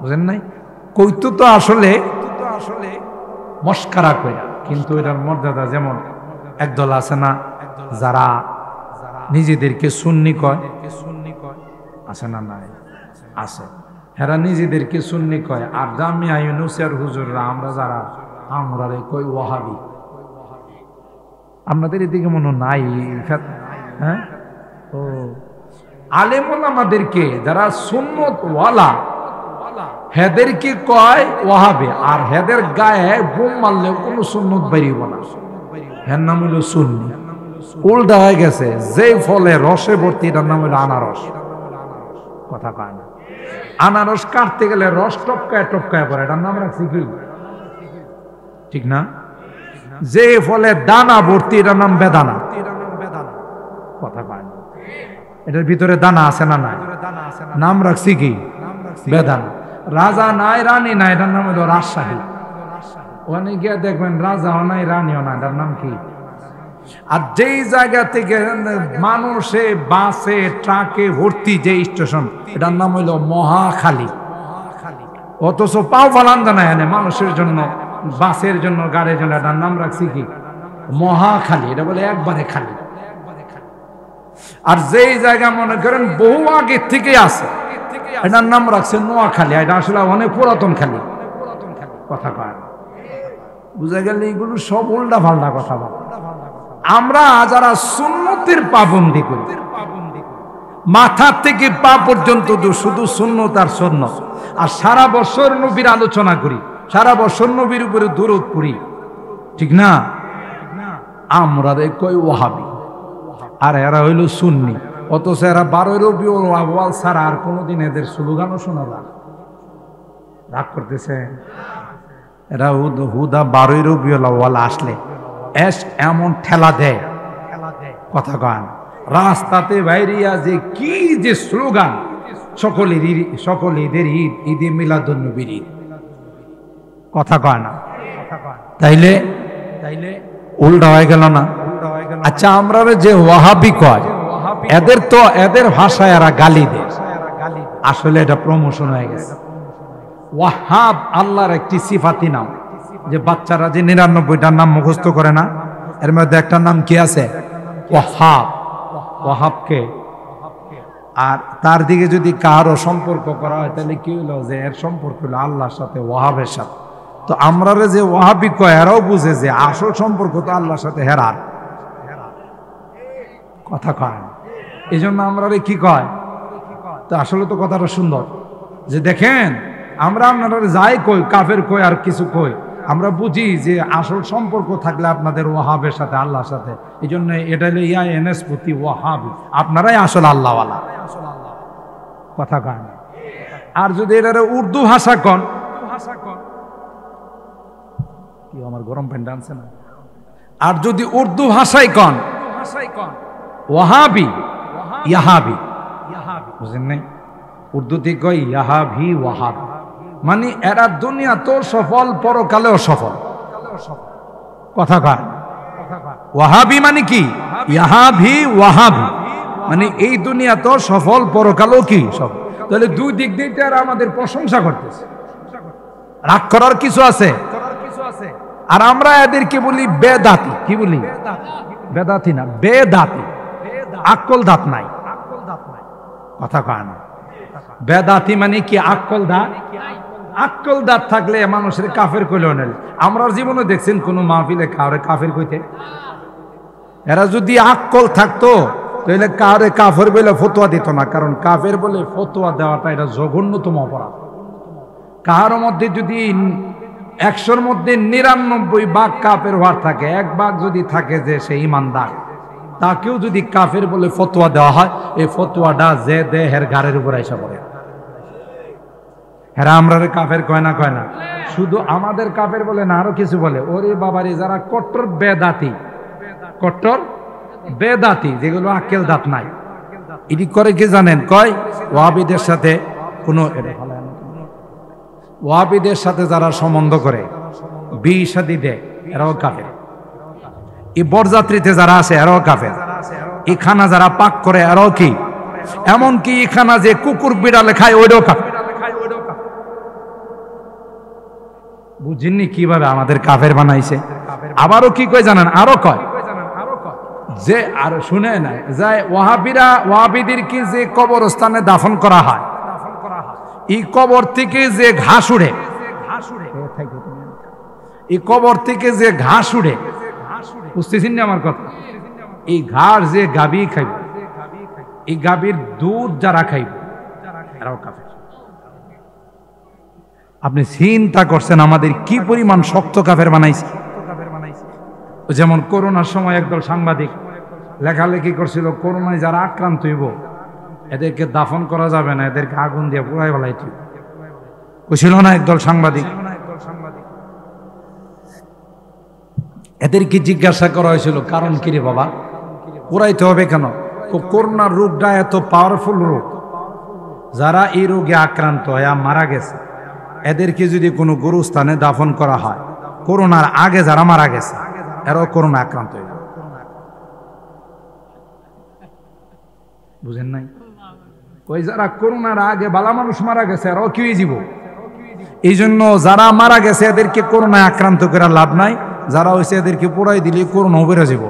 বুঝেন নাই? কইতো তো আসলে মস্কারা কইরা, কিন্তু এটার মর্যাদা যেমন একদল আছে না যারা নিজেদেরকে সুন্নি কয়, আছে না? নাই, আছে। এরা নিজেদেরকে সুন্নি কয়, আর জামিয়া ইউনুসের হুজুররা আমরা যারা আমরা কই ওয়াহাবি। আপনাদের এদিকে মনে নাই? হ্যাঁ, ও আলেম ওলামাদেরকে যারা সুন্নত ওয়ালা হেদেরকে কয় ওয়াহাবি, আর হেদের গায়ে বোম মারলেও কোনো সুন্নত বেরিব না, হের নাম হইল সুন্নি। উল্টা হয়ে গেছে, যে ফলে রসে ভর্তি এটার নাম হইল আনারস। কথা কয় না? আনারস কাটতে গেলে রস টপকায় টপকায় পড়ে, এটার নাম রাখছি কি ঠিক না? যে ফলে দানা ভর্তি, এটার নাম বেদানা। কথা পায় না, এটার ভিতরে দানা আছে না নাই? নাম রাখছি কি? বেদানা। রাজা নাই, রানী নাই, এটার নাম হলো রাজশাহী। ওখানে গিয়ে দেখবেন রাজাও নাই, রানীও নাই, এটার নাম কি? আর যেই জায়গা থেকে মানুষে বাসে ট্রাকে ভর্তি যে স্টেশন, এটার নাম হইল মহাখালী। অথচ পাও ফালান জানা এনে মানুষের জন্য, বাসের জন্য, গাড়ির জন্য, এটার নাম রাখছি কি? মহাখালী। এটা বলে একবারে খালি। আর যেই জায়গা মনে করেন বহু আগে থেকে আছে, এটার নাম রাখছে নোয়াখালী। এটা আসলে অনেক পুরাতন খালি। কথা কয় বুঝা গেল? এইগুলো সব উল্টা পাল্টা কথা বলে। আমরা যারা সুন্নতের পাবন্দি করি, মাথা থেকে পা পর্যন্ত শুধু সুন্নত আর সুন্নত, আর সারা বছর নবীর আলোচনা করি, সারা বছর নবীর উপরে দরুদ পড়ি, ঠিক না? আমরা কই ওয়াহাবি, আর এরা হইল সুন্নি। অথচ এরা 12 রবিউল আউয়াল ছাড়া আর কোনোদিন এদের স্লোগানও শোনা যায়। রাগ করতেছে এরা। হুদা 12 রবিউল আউয়াল আসলে এমন ঠেলা দেয়, কথা কয় রাস্তাতে বাইরিয়া যে কি যে স্লোগান, সকলের ঈদ, ঈদে মিলাদুন্নবীর ঈদ, কথা কয় না? তাইলে উল্টা হয়ে গেল না? আচ্ছা, আমরা যে ওয়াহাবি কয়, এদের ভাষায় এরা গালি দেয়, আসলে এটা প্রমোশন হয়ে গেছে। ওয়াহাব আল্লাহর একটি সিফাতি নাম, যে বাচ্চারা যে 99টার নাম মুখস্থ করে না, এর মধ্যে একটা নাম কি আছে? ওয়াহাব। ওয়াহাবকে, আর তার দিকে যদি কারো সম্পর্ক করা হয়, তাহলে কি হলো? যে এর সম্পর্ক হলো আল্লাহর সাথে, ওয়াহাবের সাথে। তো আমরা যে ওয়াহাবি কয়, এরাও বুঝে যে আসল সম্পর্ক তো আল্লাহর সাথে হেরার, কথা কয়। এই জন্য আমরা কি কয়? তো আসলে তো কথাটা সুন্দর, যে দেখেন আমরা আপনারা যাই কই, কাফের কই আর কিছু কই, আমরা বুঝি যে আসল সম্পর্ক থাকলে আপনাদের ওয়াহাবের সাথে, আল্লাহর সাথে। এই জন্য এটা হলো ইয়াএনএসপতি ওয়াহাবি, আপনারাই আসল আল্লাহওয়ালা, কথা কয় না। আর যদি এটা উর্দু ভাষা কন, কি আমার গরম প্যান্ট আনছে না? আর যদি উর্দু ভাষায় কন ওয়াহাবি, ইয়াহাবি, বুঝেন নাই? উর্দুতে কয় ইয়াহাবি, ওয়াহাবি, মানে এরা দুনিয়া তো সফল, পরকালেও সফল, কথা কয়। ওয়াহাবি মানে কি? ইয়াহাবি, ওয়াহাবি মানে এই দুনিয়া তো সফল, পরকালেও কি সফল। তাহলে দুই দিক দিয়ে তারা আমাদের প্রশংসা করতেছে, রাগ করার কিছু আছে? আর আমরা এদেরকে বলি বেদাতি। কি বলি? বেদাতি না, বেদাতি। আকল দাঁত নাই, কথা কয় না। বেদাতি মানে কি? আকল দাঁত। আকল দাঁত থাকলে মানুষের কাফের কইলেও নেই। আমরা জীবনে দেখছেন কোন মাহফিলে কাউরে কাফের কইতে? এরা যদি আকল থাকতো তাহলে কাউরে কাফের বলে ফতোয়া দিত না, কারণ কাফের বলে ফতোয়া দেওয়াটা এটা জঘন্যতম অপরাধ। কারোর মধ্যে যদি 100-র মধ্যে 99 ভাগ কাফের হওয়ার থাকে, 1 ভাগ যদি থাকে যে সে ইমানদার, তাকেও যদি কাফের বলে ফতোয়া দেওয়া হয়, এই ফতোয়াটা যে দেহের ঘাড়ের উপর আইসা পড়ে। হেরা আমরা কাফের কয় না? কয় না। শুধু আমাদের কাফের বলে না, আরো কিছু বলে। ওরে বাবারে, যারা কট্টর বেদাতি, কট্টর বেদাতি, যেগুলো আকেল দাঁত নাই, এটি করে কি জানেন? কয় ওয়াহাবিদের সাথে ওয়াহাবিদের সাথে যারা সম্বন্ধ করে, বিয়ে শাদী দেয়, এরাও কাফের। এই বরযাত্রীতে যারা আছে, এরাও কাফের। এই খানা যারা পাক করে, এরাও কি? এমনকি এই খানা যে কুকুর বিড়ালে খায়, ওইটাও কাফের। বুঝিনি কিভাবে আমাদের কাফের বানাইছে? আবারও কি কয় জানেন? আরো কয় যে, আর শুনে না যায়, ওয়াহাবিদের কি যে কবরস্থানে দাফন করা হয়, এই কবর থেকে যে ঘাস উড়ে, এই কবর থেকে যে ঘাস উড়ে, বুঝতেছেন না আমার কথা? এই ঘাস যে গাবি খাইব, এই গাবির দুধ যারা খাইব, এরাও কাফের। আপনি চিন্তা করছেন আমাদের কি পরিমাণ শক্ত কাফের বানাইছে? যেমন করোনার সময় একদল সাংবাদিক লেখালেখি করছিল, করোনায় যারা আক্রান্ত হইব এদেরকে দাফন করা যাবে না, এদেরকে আগুন দিয়ে পুরাই ফেলাইতে কইছিল না একদল সাংবাদিক? এদেরকে জিজ্ঞাসা করা হয়েছিল, কারণ কি রে বাবা, পুরাইতে হবে কেন? করোনার রোগটা এত পাওয়ারফুল রোগ, যারা এই রোগে আক্রান্ত হয়ে মারা গেছে এদেরকে যদি কোনো গুরুস্থানে দাফন করা হয়, করোনার আগে যারা মারা গেছে এরাও করোনা আক্রান্ত হয়ে যাবে। বুঝেন নাই? ওই যারা করোনার আগে বালা মানুষ মারা গেছে এরাও কি হয়ে যাব? এই জন্য যারা মারা গেছে এদেরকে করোনায় আক্রান্ত করে লাভ নাই, যারা হয়েছে এদেরকে পোড়াই দিলে করোনা বেড়ে যাব।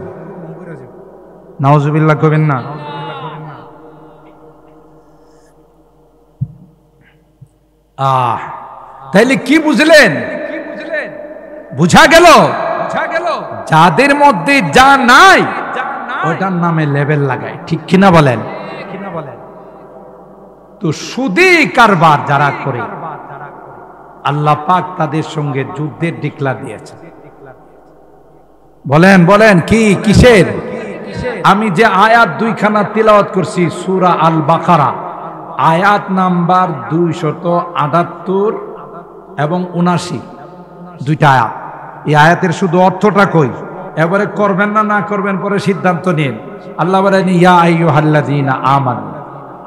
নাউজুবিল্লাহ কবেন না। তাইলে কি বুঝলেন? বুঝা গেল যাদের মধ্যে যা নাই ওটার নামে লেবেল লাগায়, ঠিক কিনা বলেন? তো সুদী কারবার যারা করে আল্লাহ পাক তাদের সঙ্গে যুদ্ধের ডিক্লার দিয়েছে। বলেন বলেন কি কিসের? আমি যে আয়াত দুইখানা তিলাওয়াত করছি সূরা আল বাকারা আয়াত নাম্বার 278 এবং 79, দুইটা আয়াত। এই আয়াতের শুধু অর্থটা কই, এবারে করবেন না না করবেন পরে সিদ্ধান্ত নিন। আল্লাহ বলেন ইয়া আইয়ুহাল্লাযীনা আমানু,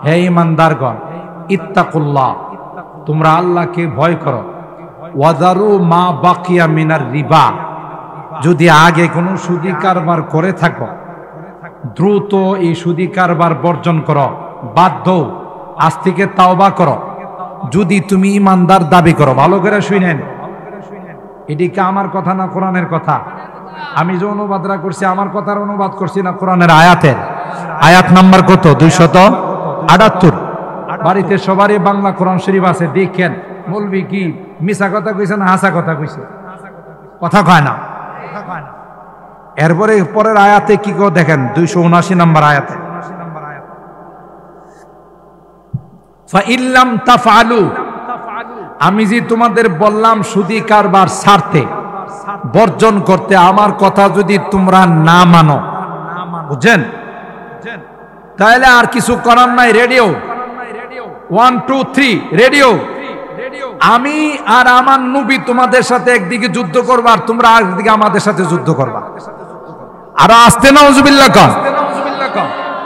হে ঈমানদারগণ, ইত্তাকুল্লাহ, তোমরা আল্লাহকে ভয় করো, ওয়াযারু মা বাকিয়া মিনার রিবা, যদি আগে কোনো সুদী কারবার করে থাকো দ্রুত এই সুদী কারবার বর্জন করো, বাদ দাও, আজ থেকে তাওবা করো। যদি তুমি ঈমানদার দাবি করো, ভালো করে শুনেন, এদিকে আমার কথা না কোরআনের কথা। আমি যে অনুবাদরা করছি আমার কথার অনুবাদ করছি না কোরআনের আয়াতের। আয়াত নাম্বার কত? 278। বাড়িতে সবারই বাংলা কোরআন শরীফ আছে, দেখেন বলবি কি মিছা কথা কইছে না হাসা কথা কইছে, কথা কয় না। এরপরে পরের আয়াতে কি করে দেখেন, 279 নম্বর আয়াতে, ফাইল্লাম তাফআলু, আমি যে তোমাদের বললাম সুদী কারবার ছাড়তে বর্জন করতে, আমার কথা যদি তোমরা না মানো, বুঝছেন, তাহলে আর কিছু করার নাই। রেডিও 1 2 3 রেডিও, আমি আর আমার নবী তোমাদের সাথে একদিকে যুদ্ধ করবা আর তোমরা আরেকদিকে আমাদের সাথে যুদ্ধ করবা। আর আস্তে নাউজুবিল্লাহ কম,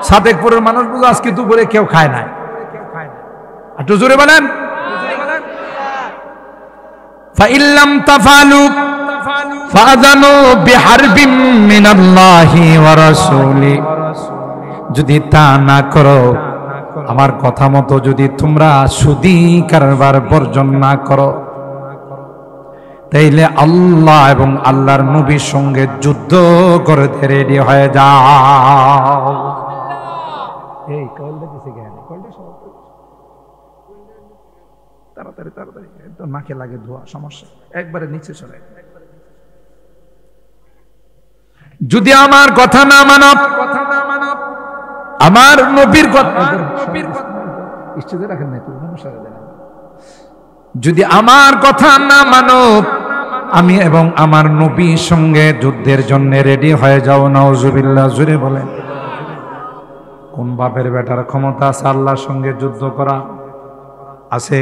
সাদেকপুরের মানুষ বুঝো আজকে দুপুরে কেউ খায় না, একটু জোরে বলেন। ফাইল্লাম তাফআলু ফাযানু বিহারবিম মিনাল্লাহি ওয়া রাসূলি, যদি তা না করো, আমার কথা মতো যদি তোমরা সুদী কারবার বর্জন না করো, তাইলে আল্লাহ এবং আল্লাহর নবীর সঙ্গে যুদ্ধ করতে রেডি হয়ে যাও। এই কলটা দিছে কেন? কলটা সব তাড়াতাড়ি তাড়াতাড়ি, তো নাকে লাগে ধোয়া, সমস্যা, একবারে নিচে চলে। যদি আমার কথা না মানো, আমার নবীর কথা, যদি আমার কথা না মানো, আমি এবং আমার নবীর সঙ্গে যুদ্ধের জন্য রেডি হয়ে যাও। নাউজুবিল্লাহ, জোরে বলেন। কোন বাপের বেটার ক্ষমতা আছে আল্লাহর সঙ্গে যুদ্ধ করা? আছে?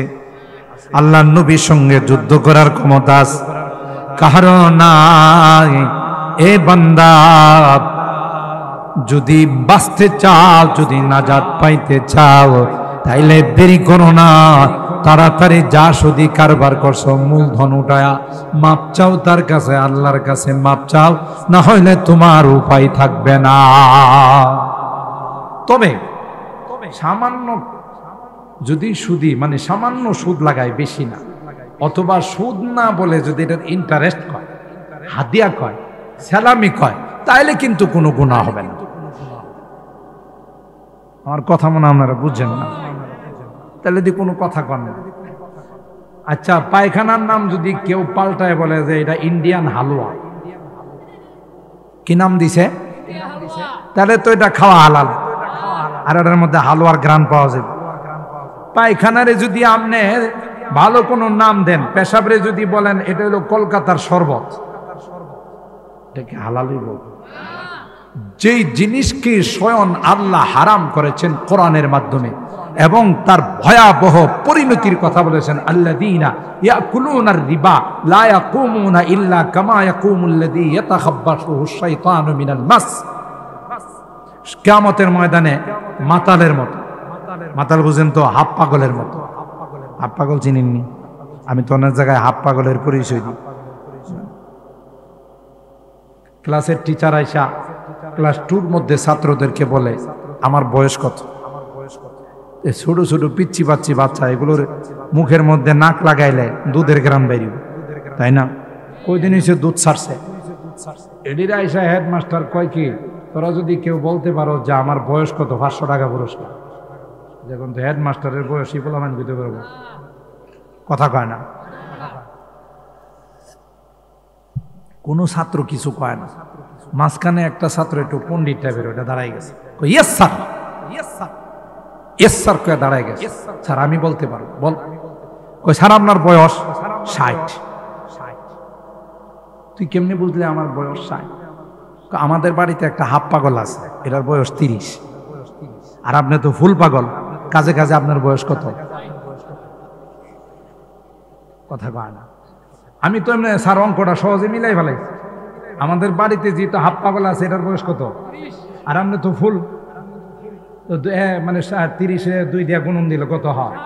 আল্লাহর নবীর সঙ্গে যুদ্ধ করার ক্ষমতা আছে কারো নাই। এ বান্দা, যদি বাঁচতে চাও, যদি নাজাত পাইতে চাও, তাইলে দেরি করো না, তাড়াতাড়ি যা সুদী কারবার করছো মূলধন উঠায়া মাপ চাও তার কাছে, আল্লাহর কাছে মাপ চাও, না হইলে তোমার উপায় থাকবে না। তবে সামান্য যদি সুদী মানে সামান্য সুদ লাগায়, বেশি না, অথবা সুদ না বলে যদি এটার ইন্টারেস্ট কয়, হাদিয়া কয়, সালামি কয়, তাইলে কিন্তু কোনো গুনাহ হবে না। আমার কথা মনে আপনারা বুঝছেন না? তাহলে যদি কোনো কথা কন না। আচ্ছা, পায়খানার নাম যদি কেউ পাল্টায় বলে যে এটা ইন্ডিয়ান হালুয়া, কি নাম দিছে? তাহলে তো এটা খাওয়া হালাল, আর এটার মধ্যে হালুয়ার গ্রান পাওয়া যাবে। পায়খানারে যদি আপনি ভালো কোনো নাম দেন, পেশাবরে যদি বলেন এটা হলো কলকাতার শরবত, এটা কি হালালই বলবো? যেই জিনিসকে স্বয়ং আল্লাহ হারাম করেছেন কোরআনের মাধ্যমে এবং তার ভয়াবহ পরিণতির কথা বলেছেন, আল্লাযীনা ইয়াকুলুনার রিবা লা ইয়াকুমুনা ইল্লা কামা ইয়াকুমুল্লাযী ইয়াতাখাব্বাসুহু শাইতানু মিনাল মাস। কিয়ামতের ময়দানে মাতালের মতো, মাতাল বুঝেন তো, হাফ পাগলের মতো। হাফ পাগল চিনেননি? আমি তো অনেক জায়গায় হাফ পাগলের পরিচয় দিই। ক্লাসের টিচার আইসা ক্লাস 2-র মধ্যে ছাত্রদেরকে বলে আমার বয়স কত। ছোট ছোট পিচ্ছি পাচ্ছি বাচ্চা, এগুলোর মুখের মধ্যে নাক লাগাইলে দুধের গ্রাম বেরিয়ে, তাই না? কয়দিন হয়েছে দুধ ছাড়ছে। এডির আইসা হেডমাস্টার কয় কি, তোরা যদি কেউ বলতে পারো যে আমার বয়স কত, 500 টাকা পুরস্কার। যখন তো হেডমাস্টারের বয়স বলে আমি দিতে পারবো, কথা কয় না। কোনো ছাত্র কিছু কয় না। মাঝখানে একটা ছাত্র একটু পণ্ডিত টাইপের, ওটা দাঁড়াই গেছে, yes sir, yes sir, yes sir কয়ে দাঁড়াই গেছে। স্যার আমি বলতে পারবো, বল। কই স্যার আপনার বয়স 60। তুই কেমনি বুঝলে আমার বয়স 60? আমাদের বাড়িতে একটা হাফ পাগল আছে, এটার বয়স 30। আর আপনি তো ফুল পাগল, কাজে কাজে আপনার বয়স কত? কথা কয় না। আমি তো এমনি স্যার অঙ্কটা সহজে মিলাই ফেলাই। আমাদের বাড়িতে যেহেতু হাফ পাগল আছে, এটার বয়স কত? আর আপনি তো ফুল, মানে 30-এ 2 দিয়া গুণন দিলে কত হয়?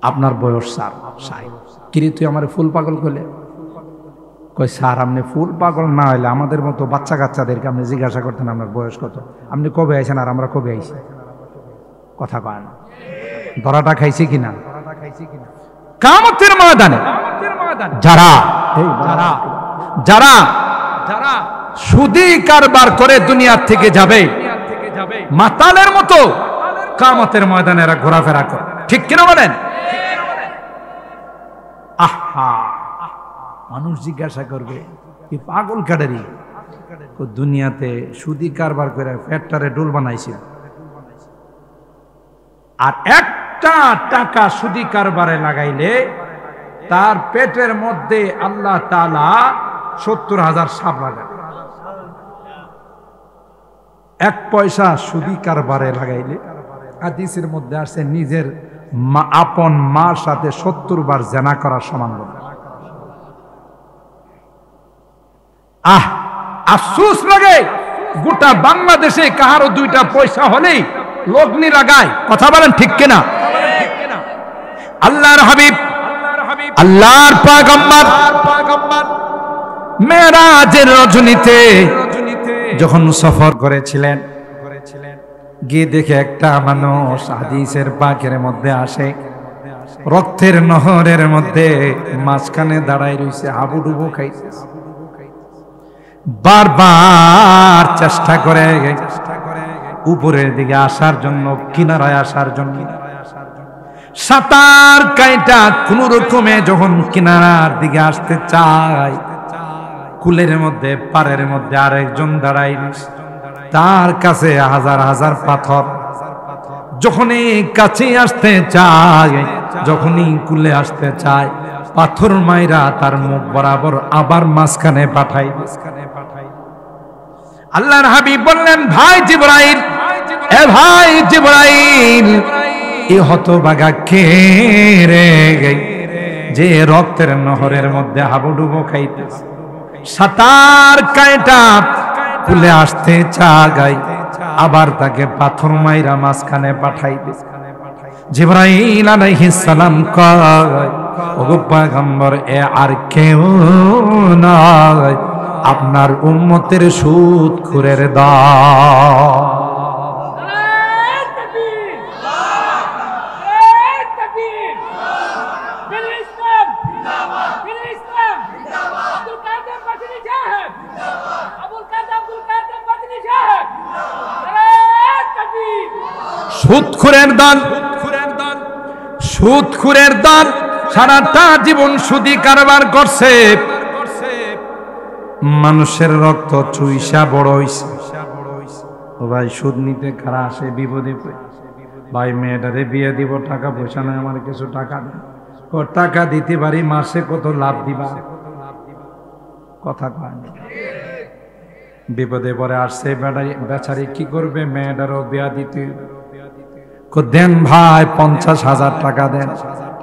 আপনার বয়স স্যার 60। কিরে তুই আমার ফুল পাগল করলে? কই স্যার আপনি ফুল পাগল না হইলে আমাদের মতো বাচ্চা কাচ্চাদেরকে আপনি জিজ্ঞাসা করতেন আপনার বয়স কত, আপনি কবে আইছেন আর আমরা কবে আইছি। কথা কয় না। ধরাটা খাইছি কিনা? কিয়ামতের ময়দানে যারা যারা যারা যারা সুদী কারবার করে দুনিয়া থেকে যাবে, মাতালের মতো কিয়ামতের ময়দানে এরা ঘোরাফেরা করে, ঠিক কিনা বলেন? আহা, মানুষ জিজ্ঞাসা করবে কি পাগল কাটারি দুনিয়াতে সুদী কারবার করে ফ্যাক্টরে ডোল বানাইছিল, আর একটা টাকা সুদী কারবারে লাগাইলে তার পেটের মধ্যে আল্লাহ তাআলা 70,000 সাপ লাগায়। 1 পয়সা সুদী কারবারে লাগাইলে, হাদিসের মধ্যে আছে, নিজের আপন মার সাথে 70 বার জিনা করার সমান বলে। আফসোস লাগে, গোটা বাংলাদেশে কাহারও 2টা পয়সা হলেই লগ্নি লাগায়। কথা বলেন ঠিক কিনা? আল্লাহর হাবিব, আল্লাহর পয়গম্বর মেরাজের রজনীতে যখন সফর করেছিলেন, গিয়ে দেখে একটা মানুষ হাদিসের পাকের মধ্যে আসে, রক্তের নহরের মধ্যে মাঝখানে দাঁড়াই রয়েছে, হাবুডুবু খাইছে। বারবার চেষ্টা করে উপরের দিকে আসার জন্য, কিনারায় আসার জন্য সাঁতার কাইটা কোন রকমে যখন কিনারার দিকে আসতে চায়, কুলের মধ্যে পারের মধ্যে আরেকজন দাঁড়াই, তার কাছে হাজার হাজার পাথর। যখনই কাছে আসতে চায়, যখনই কুলে আসতে চায়, পাথর মাইরা তার মুখ বরাবর আবার মাঝখানে পাঠাই। আল্লাহর হাবিব বললেন, ভাই জিবরাইল, এ ভাই জিবরাইল, এ হতভাগা কে রে যে রক্তের নহরের মধ্যে হাবুডুবু খাইতেছে, সাঁতার কাইটা কুলে আসতে চায়, আবার তাকে পাথর মাইরা মাঝখানে পাঠাই দিস। জিবরাইল আলাইহিস সালাম কয়, ওগো পয়গম্বর, এ আর কেউ নয়, আপনার উম্মতের সুদখোরের দল। সুদখোরের দল, সুদখোরের দল সারাটা জীবন সুদী কারবার করছে, মানুষের রক্ত চুইসা বড় হইছে। ও ভাই, সুদ নিতে কারা আসে বিপদে, ভাই মেয়েটারে বিয়ে দিব, টাকা পয়সা নাই, আমার কিছু টাকা নেই। টাকা দিতে পারি, মাসে কত লাভ দিবা? কথা কয় না। বিপদে পড়ে আসছে, বেচারি কি করবে, মেয়েটারও বিয়া দিতে। দেন ভাই 50,000 টাকা দেন।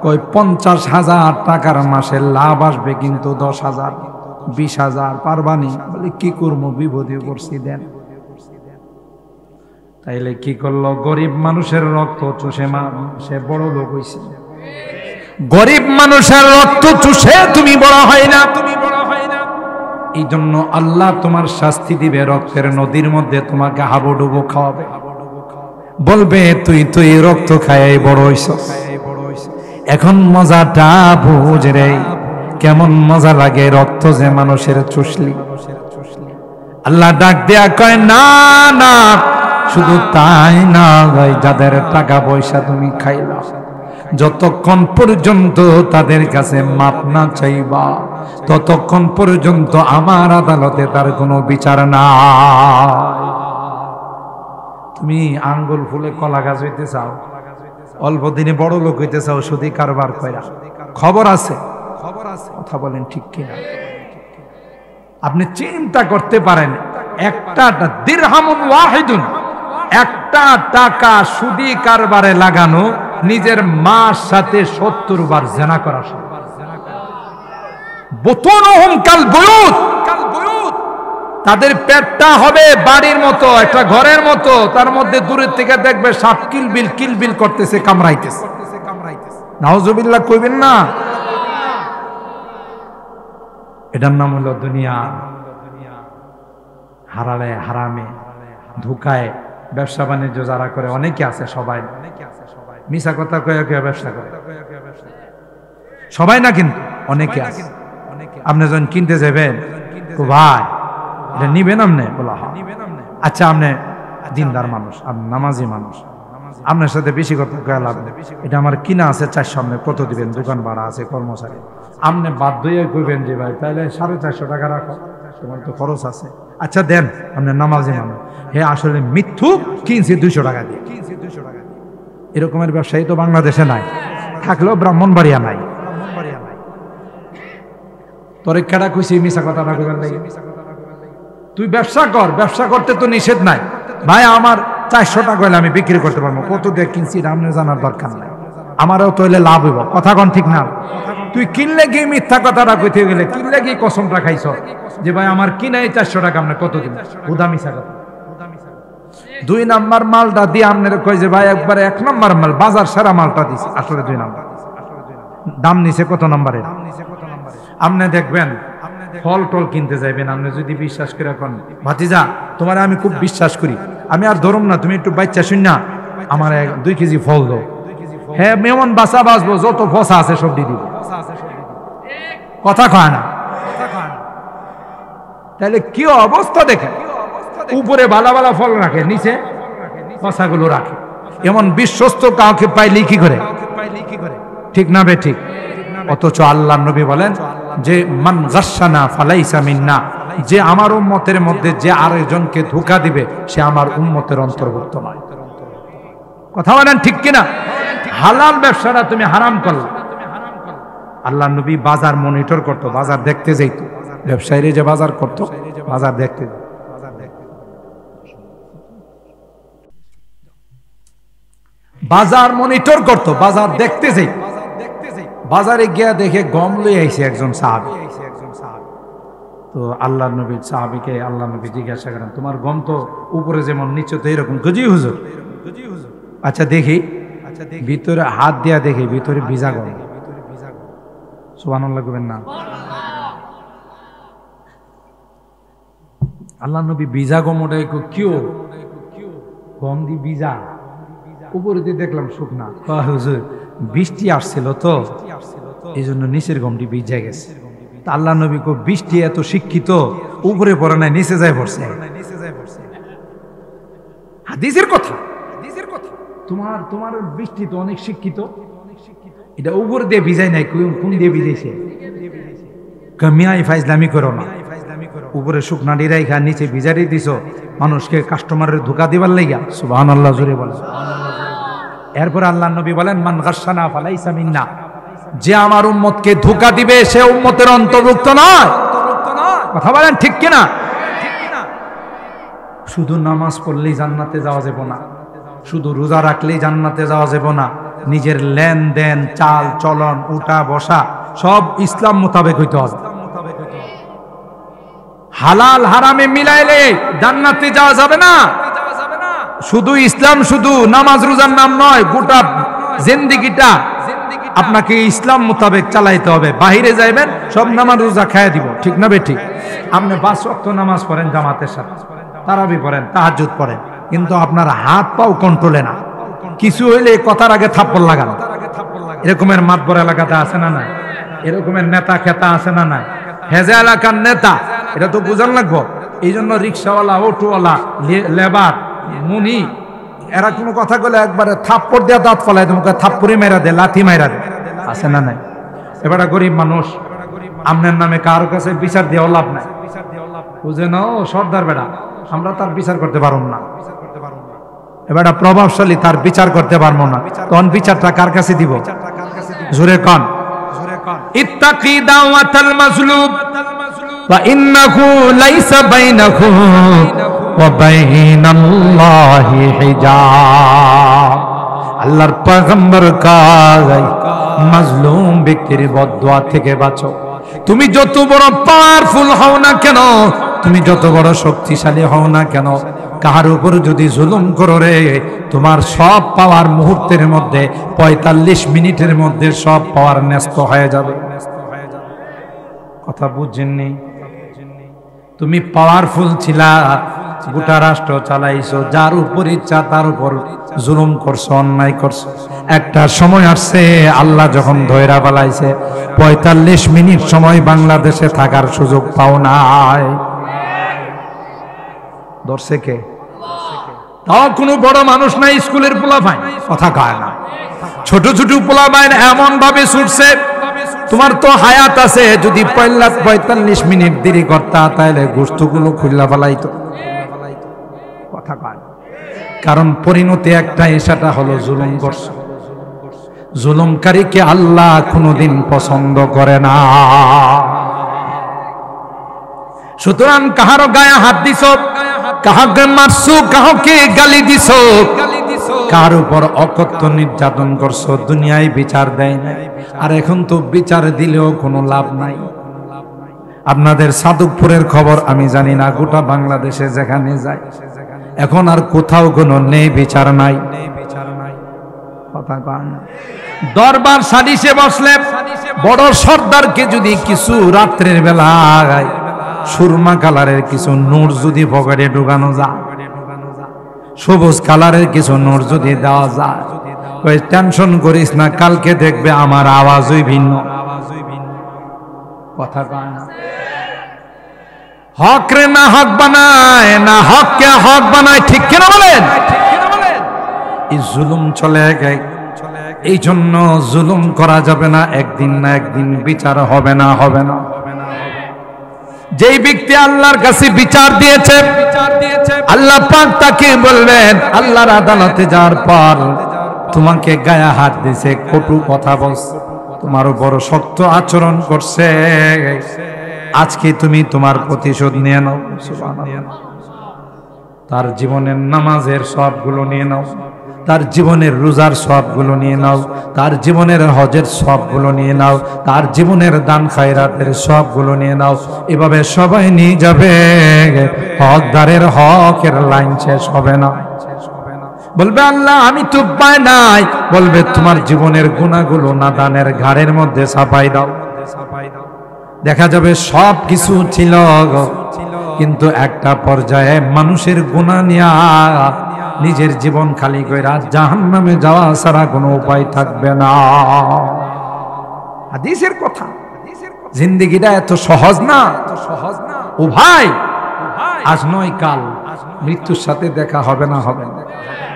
কই 50,000 টাকার মাসে লাভ আসবে কিন্তু 10,000 20,000 পারবানি? বলে কি করবো, বিপদে পড়ছি, দেন। তাইলে কি করলো, গরিব মানুষের রক্ত চুষে সে বড় লোক হইছে। গরিব মানুষের রক্ত চুষে তুমি বড় হয় না, তুমি বড় হয় না। এই জন্য আল্লাহ তোমার শাস্তি দিবে, রক্তের নদীর মধ্যে তোমাকে হাবুডুবু খাওয়াবে, বলবে তুই রক্ত খায় বড় হইছ। এখন মজাটা বুঝ রে, কেমন মজা লাগে রক্ত যে মানুষের চুষলি। আল্লাহ ডাক দেয়া কয় না না, শুধু তাই না, যাদের টাকা পয়সা তুমি খাইলা, যতক্ষণ পর্যন্ত তাদের কাছে মাপ না চাইবা, ততক্ষণ পর্যন্ত আমার আদালতে তার কোনো বিচার না। তুমি আঙ্গুল ফুলে কলা গাছ হইতে চাও, অল্প দিনে বড় লোক হইতে চাও, শুধু কারবার কইরা। খবর আছে, কথা বলেন ঠিক কিনা? আপনি চিন্তা করতে পারেন, একটা দিরহামুন ওয়াহিদুন, একটা টাকা সুদি কারবারে লাগানো নিজের মার সাথে 70 বার জিনা করা। বুতুনুহুম কাল বুয়ুত, তাদের পেটটা হবে বাড়ির মতো, একটা ঘরের মতো, তার মধ্যে দূরের থেকে দেখবে সাপ কিলবিল কিলবিল করতেছে, কামড়াইতেছে। নাউজুবিল্লাহ কইবেন না? এটার নাম হলো দুনিয়া। হারালে হারামে ধোকায় ব্যবসা বাণিজ্য যারা করে, অনেকে আছে, সবাই মিছা কথা কয়ে কয়ে ব্যবসা করে, সবাই না কিন্তু অনেকে আছে। আপনি যখন কিনতে যাবেন, ভাই এটা নিবেন, আপনি বলা হয় আচ্ছা, আপনি দিনদার মানুষ, আপনি নামাজি মানুষ, আপনার সাথে বেশি কথা কয়ে লাভ নেই, এটা আমার কিনা আছে 400, আপনি কত দিবেন, দোকান ভাড়া আছে, কর্মচারী। আপনি বাধ্য হয়ে কইবেন যে ভাই তাহলে 450 টাকা রাখো, তোমার তো খরচ আছে। আচ্ছা দেন, আপনি নামাজি মানুষ। হে আসলে মিথ্যুক, কিনছি 200 টাকা দিয়ে। এরকমের ব্যবসায়ী তো বাংলাদেশে নাই, থাকলেও ব্রাহ্মণবাড়িয়া নাই। তরিকাটা কইছি মিছা কথাটা কইবার লাগি। তুই ব্যবসা কর, ব্যবসা করতে তো নিষেধ নাই। ভাই আমার 400 টাকা হইলে আমি বিক্রি করতে পারবো, কত দিয়ে কিনছি এটা আপনার জানার দরকার নাই, আমারও তো হইলে লাভ হইব। কথা কোন ঠিক না? তুই কিনলে গিয়ে মিথ্যা কথাটা কইতে গেলে, কিনলে গিয়ে কসমটা খাইছ যে ভাই আমার কিনাই 400 টাকা, আপনি কত দিন, উদা মিছা কথা। 2 নাম্বার মালটা দিয়ে আপনার কই যে ভাই একবারে 1 নাম্বার মাল, বাজার সেরা মালটা দিছি, আসলে 2 নাম্বার দাম নিছে। কত নাম্বারের? আপনি দেখবেন ফল টল কিনতে যাইবেন, আপনি যদি বিশ্বাস করে কোন ভাতিজা তোমার আমি খুব বিশ্বাস করি, আমি আর ধরুম না, তুমি একটু বাচ্চা শুন না, আমার 2 কেজি ফল দাও। হ্যাঁ মেমন বাসা বাসবো, যত ফসা আছে সব দিয়ে দিব, কথা কয় না। তাহলে কি অবস্থা দেখেন, উপরে ভালা ভালা ফল রাখে, নিচে ফসাগুলো রাখে। এমন বিশ্বস্ত কাউকে পাইলি কি করে, ঠিক না বে ঠিক? অথচ আল্লাহ নবী বলেন যে মান গাশশানা ফালাইসা মিন্না, যে আমার উম্মতের মধ্যে যে আরেকজনকে ধোঁকা দিবে সে আমার উম্মতের অন্তর্ভুক্ত নয়। কথা বলেন ঠিক কিনা? হালাল ব্যবসাটা তুমি হারাম করলে। আল্লাহ নবী বাজার মনিটর করতো, বাজার দেখতে যাইত, ব্যবসায়ীরা যে বাজার করতো, বাজার দেখতে, বাজার মনিটর করতো, বাজার দেখতে যাই। বাজারে গিয়া দেখে গম লই আইছে একজন সাহাবী। তো আল্লাহ নবীর সাহাবীকে আল্লাহ নবী জিজ্ঞাসা করেন, তোমার গম তো উপরে যেমন নিচে তো এরকম। জি হুজুর। আচ্ছা দেখি, ভিতরে হাত দিয়া দেখি, ভিতরে ভিজা গম। সুবহানাল্লাহ কইবেন না? আল্লাহ নবী ভিজা গম, ওটা কিও গম দি ভিজা, উপরে দিয়ে দেখলাম শুকনা। হুজুর বৃষ্টি আসছিল তো এই জন্য নিচের গমটি ভিজে গেছে। আল্লাহ নবী কো বৃষ্টি এত শিক্ষিত, উপরে পড়ে নাই, নিচে যায় পড়ছে। হাদিসের কথা, তোমার বৃষ্টি তো অনেক শিক্ষিত, এটা উপর দিয়ে ভিজাই নাই, কোন দিয়ে ভিজাইছে? কামিয়াই ফাইজলামি করো না, উপরে শুকনা ডিরাইখা নিচে ভিজারি দিছো মানুষকে, কাস্টমারের ধোকা দিবার লাইগা। সুবহানাল্লাহ জোরে বলেন। এরপর আল্লাহ নবী বলেন মান গাশশানা ফালাইসা মিন্না, যে আমার উম্মতকে ধোঁকা দিবে সে উম্মতের অন্তর্ভুক্ত নয়। কথা বলেন ঠিক কিনা? শুধু নামাজ পড়লেই জান্নাতে যাওয়া যাবে না, শুধু রোজা রাখলেই জান্নাতে যাওয়া যাবে না। নিজের লেনদেন, চাল চলন, উঠা বসা সব ইসলাম মোতাবেক হইতে হবে। হালাল হারামে মিলাইলে জান্নাতে যাওয়া যাবে না। শুধু ইসলাম, শুধু নামাজ রোজার নাম নয়, গোটা জিন্দেগিটা আপনাকে ইসলাম মোতাবেক চালাইতে হবে। বাহিরে যাইবেন সব নামাজ রোজা খাইয়া দিব, ঠিক না বেঠিক? আপনি 5 ওয়াক্ত নামাজ পড়েন জামাতের সাথে, তারাবি পড়েন, তাহাজ্জুদ পড়েন, কিন্তু আপনার হাত পাও কন্ট্রোলে না। কিছু হইলে কথার আগে থাপ্পড় লাগানো। এরকমের মাতবর এলাকাতে আছে না নাই? এরকমের নেতা খেতা আছে না নাই? হেজা এলাকার নেতা, এটা তো বুঝান লাগবো। এই জন্য রিক্সাওয়ালা, অটোওয়ালা, লেবার, মুনি এরা কোনো কথা বলে একবারে থাপ্পড় দেওয়া দাঁত ফলাই, তোমাকে থাপ্পড়ি মেরা দে, লাথি মাইরা দে, আছে না নাই? এবারে গরিব মানুষ, আপনার নামে কারো কাছে বিচার দেওয়া লাভ নাই। বুঝে না, ও সর্দার বেড়া, আমরা তার বিচার করতে পারবো না। এবারে প্রভাবশালী, তার বিচার করতে পারবো না, তখন বিচারটা কার কাছে দিব? জোরে কান, ইত্তাকি দাওয়াতাল মাজলুম ওয়া ইন্নাহু লাইসা বাইনাহু ওয়া বাইনাল্লাহি হিজাব। আল্লাহর পয়গম্বর কয়, মাজলুম ব্যক্তির বদদুয়া থেকে বাঁচো। তুমি যত বড় পাওয়ারফুল হও না কেন, তুমি যত বড় শক্তিশালী হও না কেন, কার উপর যদি জুলুম করো রে, তোমার সব পাওয়ার মুহূর্তের মধ্যে, 45 মিনিটের মধ্যে সব পাওয়ার নষ্ট হয়ে যাবে। কথা বুঝছেননি? তুমি পাওয়ারফুল ছিলা, গোটা রাষ্ট্র চালাইছো, যার উপর ইচ্ছা তার উপর জুলুম করছো, অন্যায় করছো। একটা সময় আসছে, আল্লাহ যখন ধৈরা বালাইছে, 45 মিনিট সময় বাংলাদেশে থাকার সুযোগ পাও নাই। ধরছে কে? তাও কোনো বড় মানুষ নাই, স্কুলের পোলাপাইন, কথা কয় না, ছোট ছোট পোলাপাইন এমন ভাবে ছুটছে, তোমার তো হায়াত আছে, যদি 45 মিনিট দেরি করতা তাহলে গোশতগুলো খুললা ফেলাইতো। কথা কয় না, কারণ পরিণতি একটাই, সেটা হলো জুলুম করছো। জুলুমকারীকে আল্লাহ কোনোদিন পছন্দ করে না। সুতরাং কাহারো গায়ে হাত দিছ, কাহাকে মারছো, কাহকে গালি দিছ, কার উপর অকথ্য নির্যাতন করছো, দুনিয়ায় বিচার দেয় না। আর এখন তো বিচার দিলেও কোনো লাভ নাই। আপনাদের সাদুকপুরের খবর আমি জানি না, গোটা বাংলাদেশে যেখানে যায় এখন আর কোথাও কোনো নেই বিচার নাই। কথা কয় না। দরবার সালিশে বসলে বড় সর্দারকে যদি কিছু রাত্রের বেলায় সুরমা কালারের কিছু নোট যদি পকেটে ঢুকানো যায়, সবুজ কালারের কিছু নোট যদি দেওয়া যায়, ওই টেনশন করিস না, কালকে দেখবে আমার আওয়াজই ভিন্ন। কথা কয় না। হক রে না হক বানায়, না হককে হক বানায়, ঠিক কিনা বলেন? এই জুলুম চলে গেছে, এই জন্য জুলুম করা যাবে না, একদিন না একদিন বিচার হবে না, হবে না। যেই ব্যক্তি আল্লাহর কাছে বিচার দিয়েছে, আল্লাহ পাক তাকে বলবেন, আল্লাহর আদালতে যাওয়ার পর তোমাকে গায়ে হাত দিয়েছে, কটু কথা বলছে, তোমার উপর শক্ত আচরণ করছে, আজকে তুমি তোমার প্রতিশোধ নিয়ে নাও। সুবহানাল্লাহ। তার জীবনের নামাজের সবগুলো নিয়ে নাও, তার জীবনের রোজার সবগুলো নিয়ে নাও, তার জীবনের হজের সবগুলো নিয়ে নাও, তার জীবনের দান খায়রাতের সবগুলো নিয়ে নাও। এভাবে সবাই নিয়ে যাবে, হকদারের হকের লাইন শেষ হবে না। বলবে আল্লাহ আমি তো পাই নাই, বলবে তোমার জীবনের গুনাহগুলো নাদানের ঘাড়ের মধ্যে চাপাই দাও। দেখা যাবে সব কিছু ছিল, কিন্তু একটা পর্যায়ে মানুষের গুনাহ নিয়া নিজের জীবন খালি কইরা জাহান্নামে যাওয়া ছাড়া কোনো উপায় থাকবে না। হাদিসের কথা, জিন্দেগিটা এত সহজ না, ও ভাই, আজ নয় কাল মৃত্যুর সাথে দেখা হবে না, হবে না।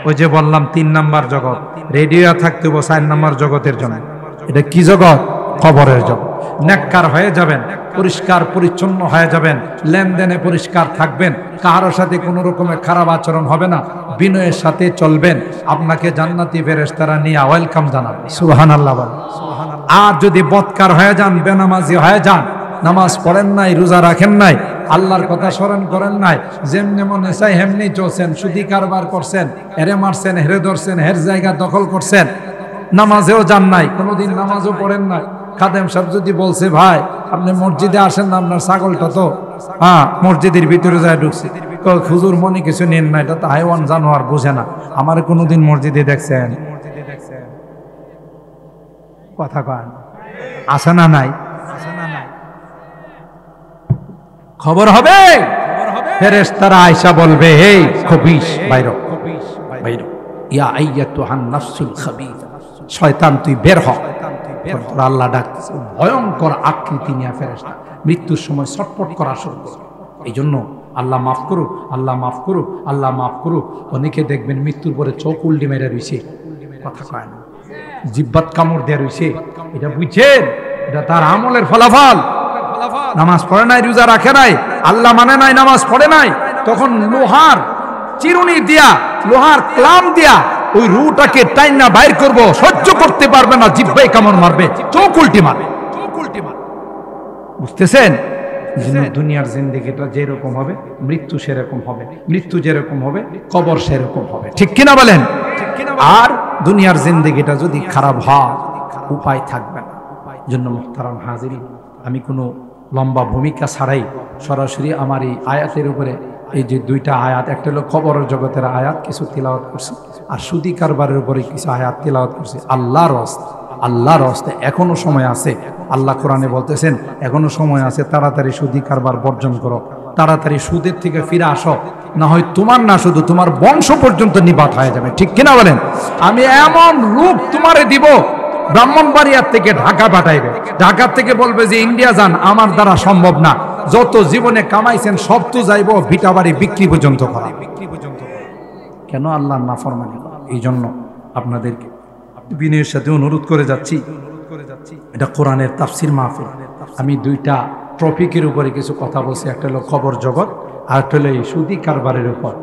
ওই যে বললাম 3 নাম্বার জগৎ, রেডিও থাকতে 4 নাম্বার জগতের জন্য। এটা কি জগৎ? কবরের জগৎ। নেককার হয়ে যাবেন, পরিষ্কার পরিচ্ছন্ন হয়ে যাবেন, লেনদেনে পরিষ্কার থাকবেন, কারোর সাথে কোনো রকমের খারাপ আচরণ হবে না, বিনয়ের সাথে চলবেন, আপনাকে জান্নাতি ফেরেশতারা নিয়ে ওয়েলকাম জানাবে। সুবহানাল্লাহ বলেন। আর যদি বদকার হয়ে যান, বেনামাজি হয়ে যান, নামাজ পড়েন নাই, রোজা রাখেন নাই, আল্লাহর কথা স্মরণ করেন নাই, যেমনি মনে চাই হেমনি চলছেন, সুদি কারবার করছেন, হেরে মারছেন, হেরে ধরছেন, হের জায়গা দখল করছেন, নামাজেও যান নাই, কোনোদিন নামাজও পড়েন নাই। খাদেম সাহেব যদি বলছে ভাই আপনি মসজিদে আসেন না, আপনার ছাগলটা তো মসজিদের ভিতরে যায় ঢুকছে, হুজুর মনে কিছু নেন না, এটা তো হাইওয়ান জানোয়ার, বোঝে না। আমার কোনোদিন মসজিদে দেখছেন? কথা কন, আসে না নাই? খবর হবে, ফেরেশতারা আয়েশা বলবে হে খবিশ বাইর বাইর, ইয়া আইয়াতুহান নাফসুল খাবিথা, শয়তান তুই বের হ। আল্লাহ ডাকতেছে, ভয়ঙ্কর আকৃতি নিয়ে ফেরেশতা মৃত্যুর সময় ছটফট করা শুরু করে। এই জন্য আল্লাহ মাফ করুক, আল্লাহ মাফ করুক, আল্লাহ মাফ করুক। অনেকে দেখবেন মৃত্যুর পরে চোখ উল্টি মেরে রইছে, কথা কয় না, জিব্বাত কামড় দিয়ে রইছে। এটা বুঝছেন? এটা তার আমলের ফলাফল। নামাজ পড়ে নাই, রোজা রাখে নাই, আল্লাহ মানে নাই, নামাজ পড়ে নাই, তখন লোহার চিরুনি দিয়া, লোহার ক্লাম দিয়া ওই রুটাকে টাইনা বাইর করব, সহ্য করতে পারবে না, জিহ্বায় কামড় মারবে, চোখ উল্টি মারবে। বুঝতেছেন? দুনিয়ার জিন্দেগিটা যেরকম হবে মৃত্যু সেরকম হবে, মৃত্যু যেরকম হবে কবর সেরকম হবে, ঠিক কিনা বলেন? আর দুনিয়ার জিন্দেগিটা যদি খারাপ হয় উপায় থাকবে না। জন্য মুহতারাম হাজিরিন, আমি কোনো লম্বা ভূমিকা ছাড়াই সরাসরি আমার এই আয়াতের উপরে এই যে দুইটা আয়াত, একটা হলো খবরের জগতের আয়াত কিছু তিলাওয়াত করছি, আর সুদি কারবারের উপরে কিছু আয়াত তিলাওয়াত করছি। আল্লাহর রাস্তায়, আল্লাহর রাস্তায় এখনো সময় আছে। আল্লাহ কোরআনে বলতেছেন এখনো সময় আছে, তাড়াতাড়ি সুদি কারবার বর্জন করো, তাড়াতাড়ি সুদের থেকে ফিরে আসো, না হয় তোমার না শুধু তোমার বংশ পর্যন্ত নিবাত হয়ে যাবে, ঠিক কিনা বলেন? আমি এমন রূপ তোমারে দিব, ব্রাহ্মণবাড়িয়ার থেকে ঢাকা পাঠাইবে, ঢাকা থেকে বলবে যে ইন্ডিয়া যান, আমার দ্বারা সম্ভব না, যত জীবনে কামাইছেন সব তো যাইব ভিটা বাড়ি বিক্রি পর্যন্ত করা। কেন? আল্লাহর নাফরমানি। এই জন্য আপনাদেরকে বিনয়ের সাথে অনুরোধ করে যাচ্ছি, এটা কোরআনের তাফসির মাহফিল। আমি দুইটা টপিকের উপরে কিছু কথা বলছি, একটা হলো খবর জগৎ, আর একটা হলো এই সুদি কারবারের উপর।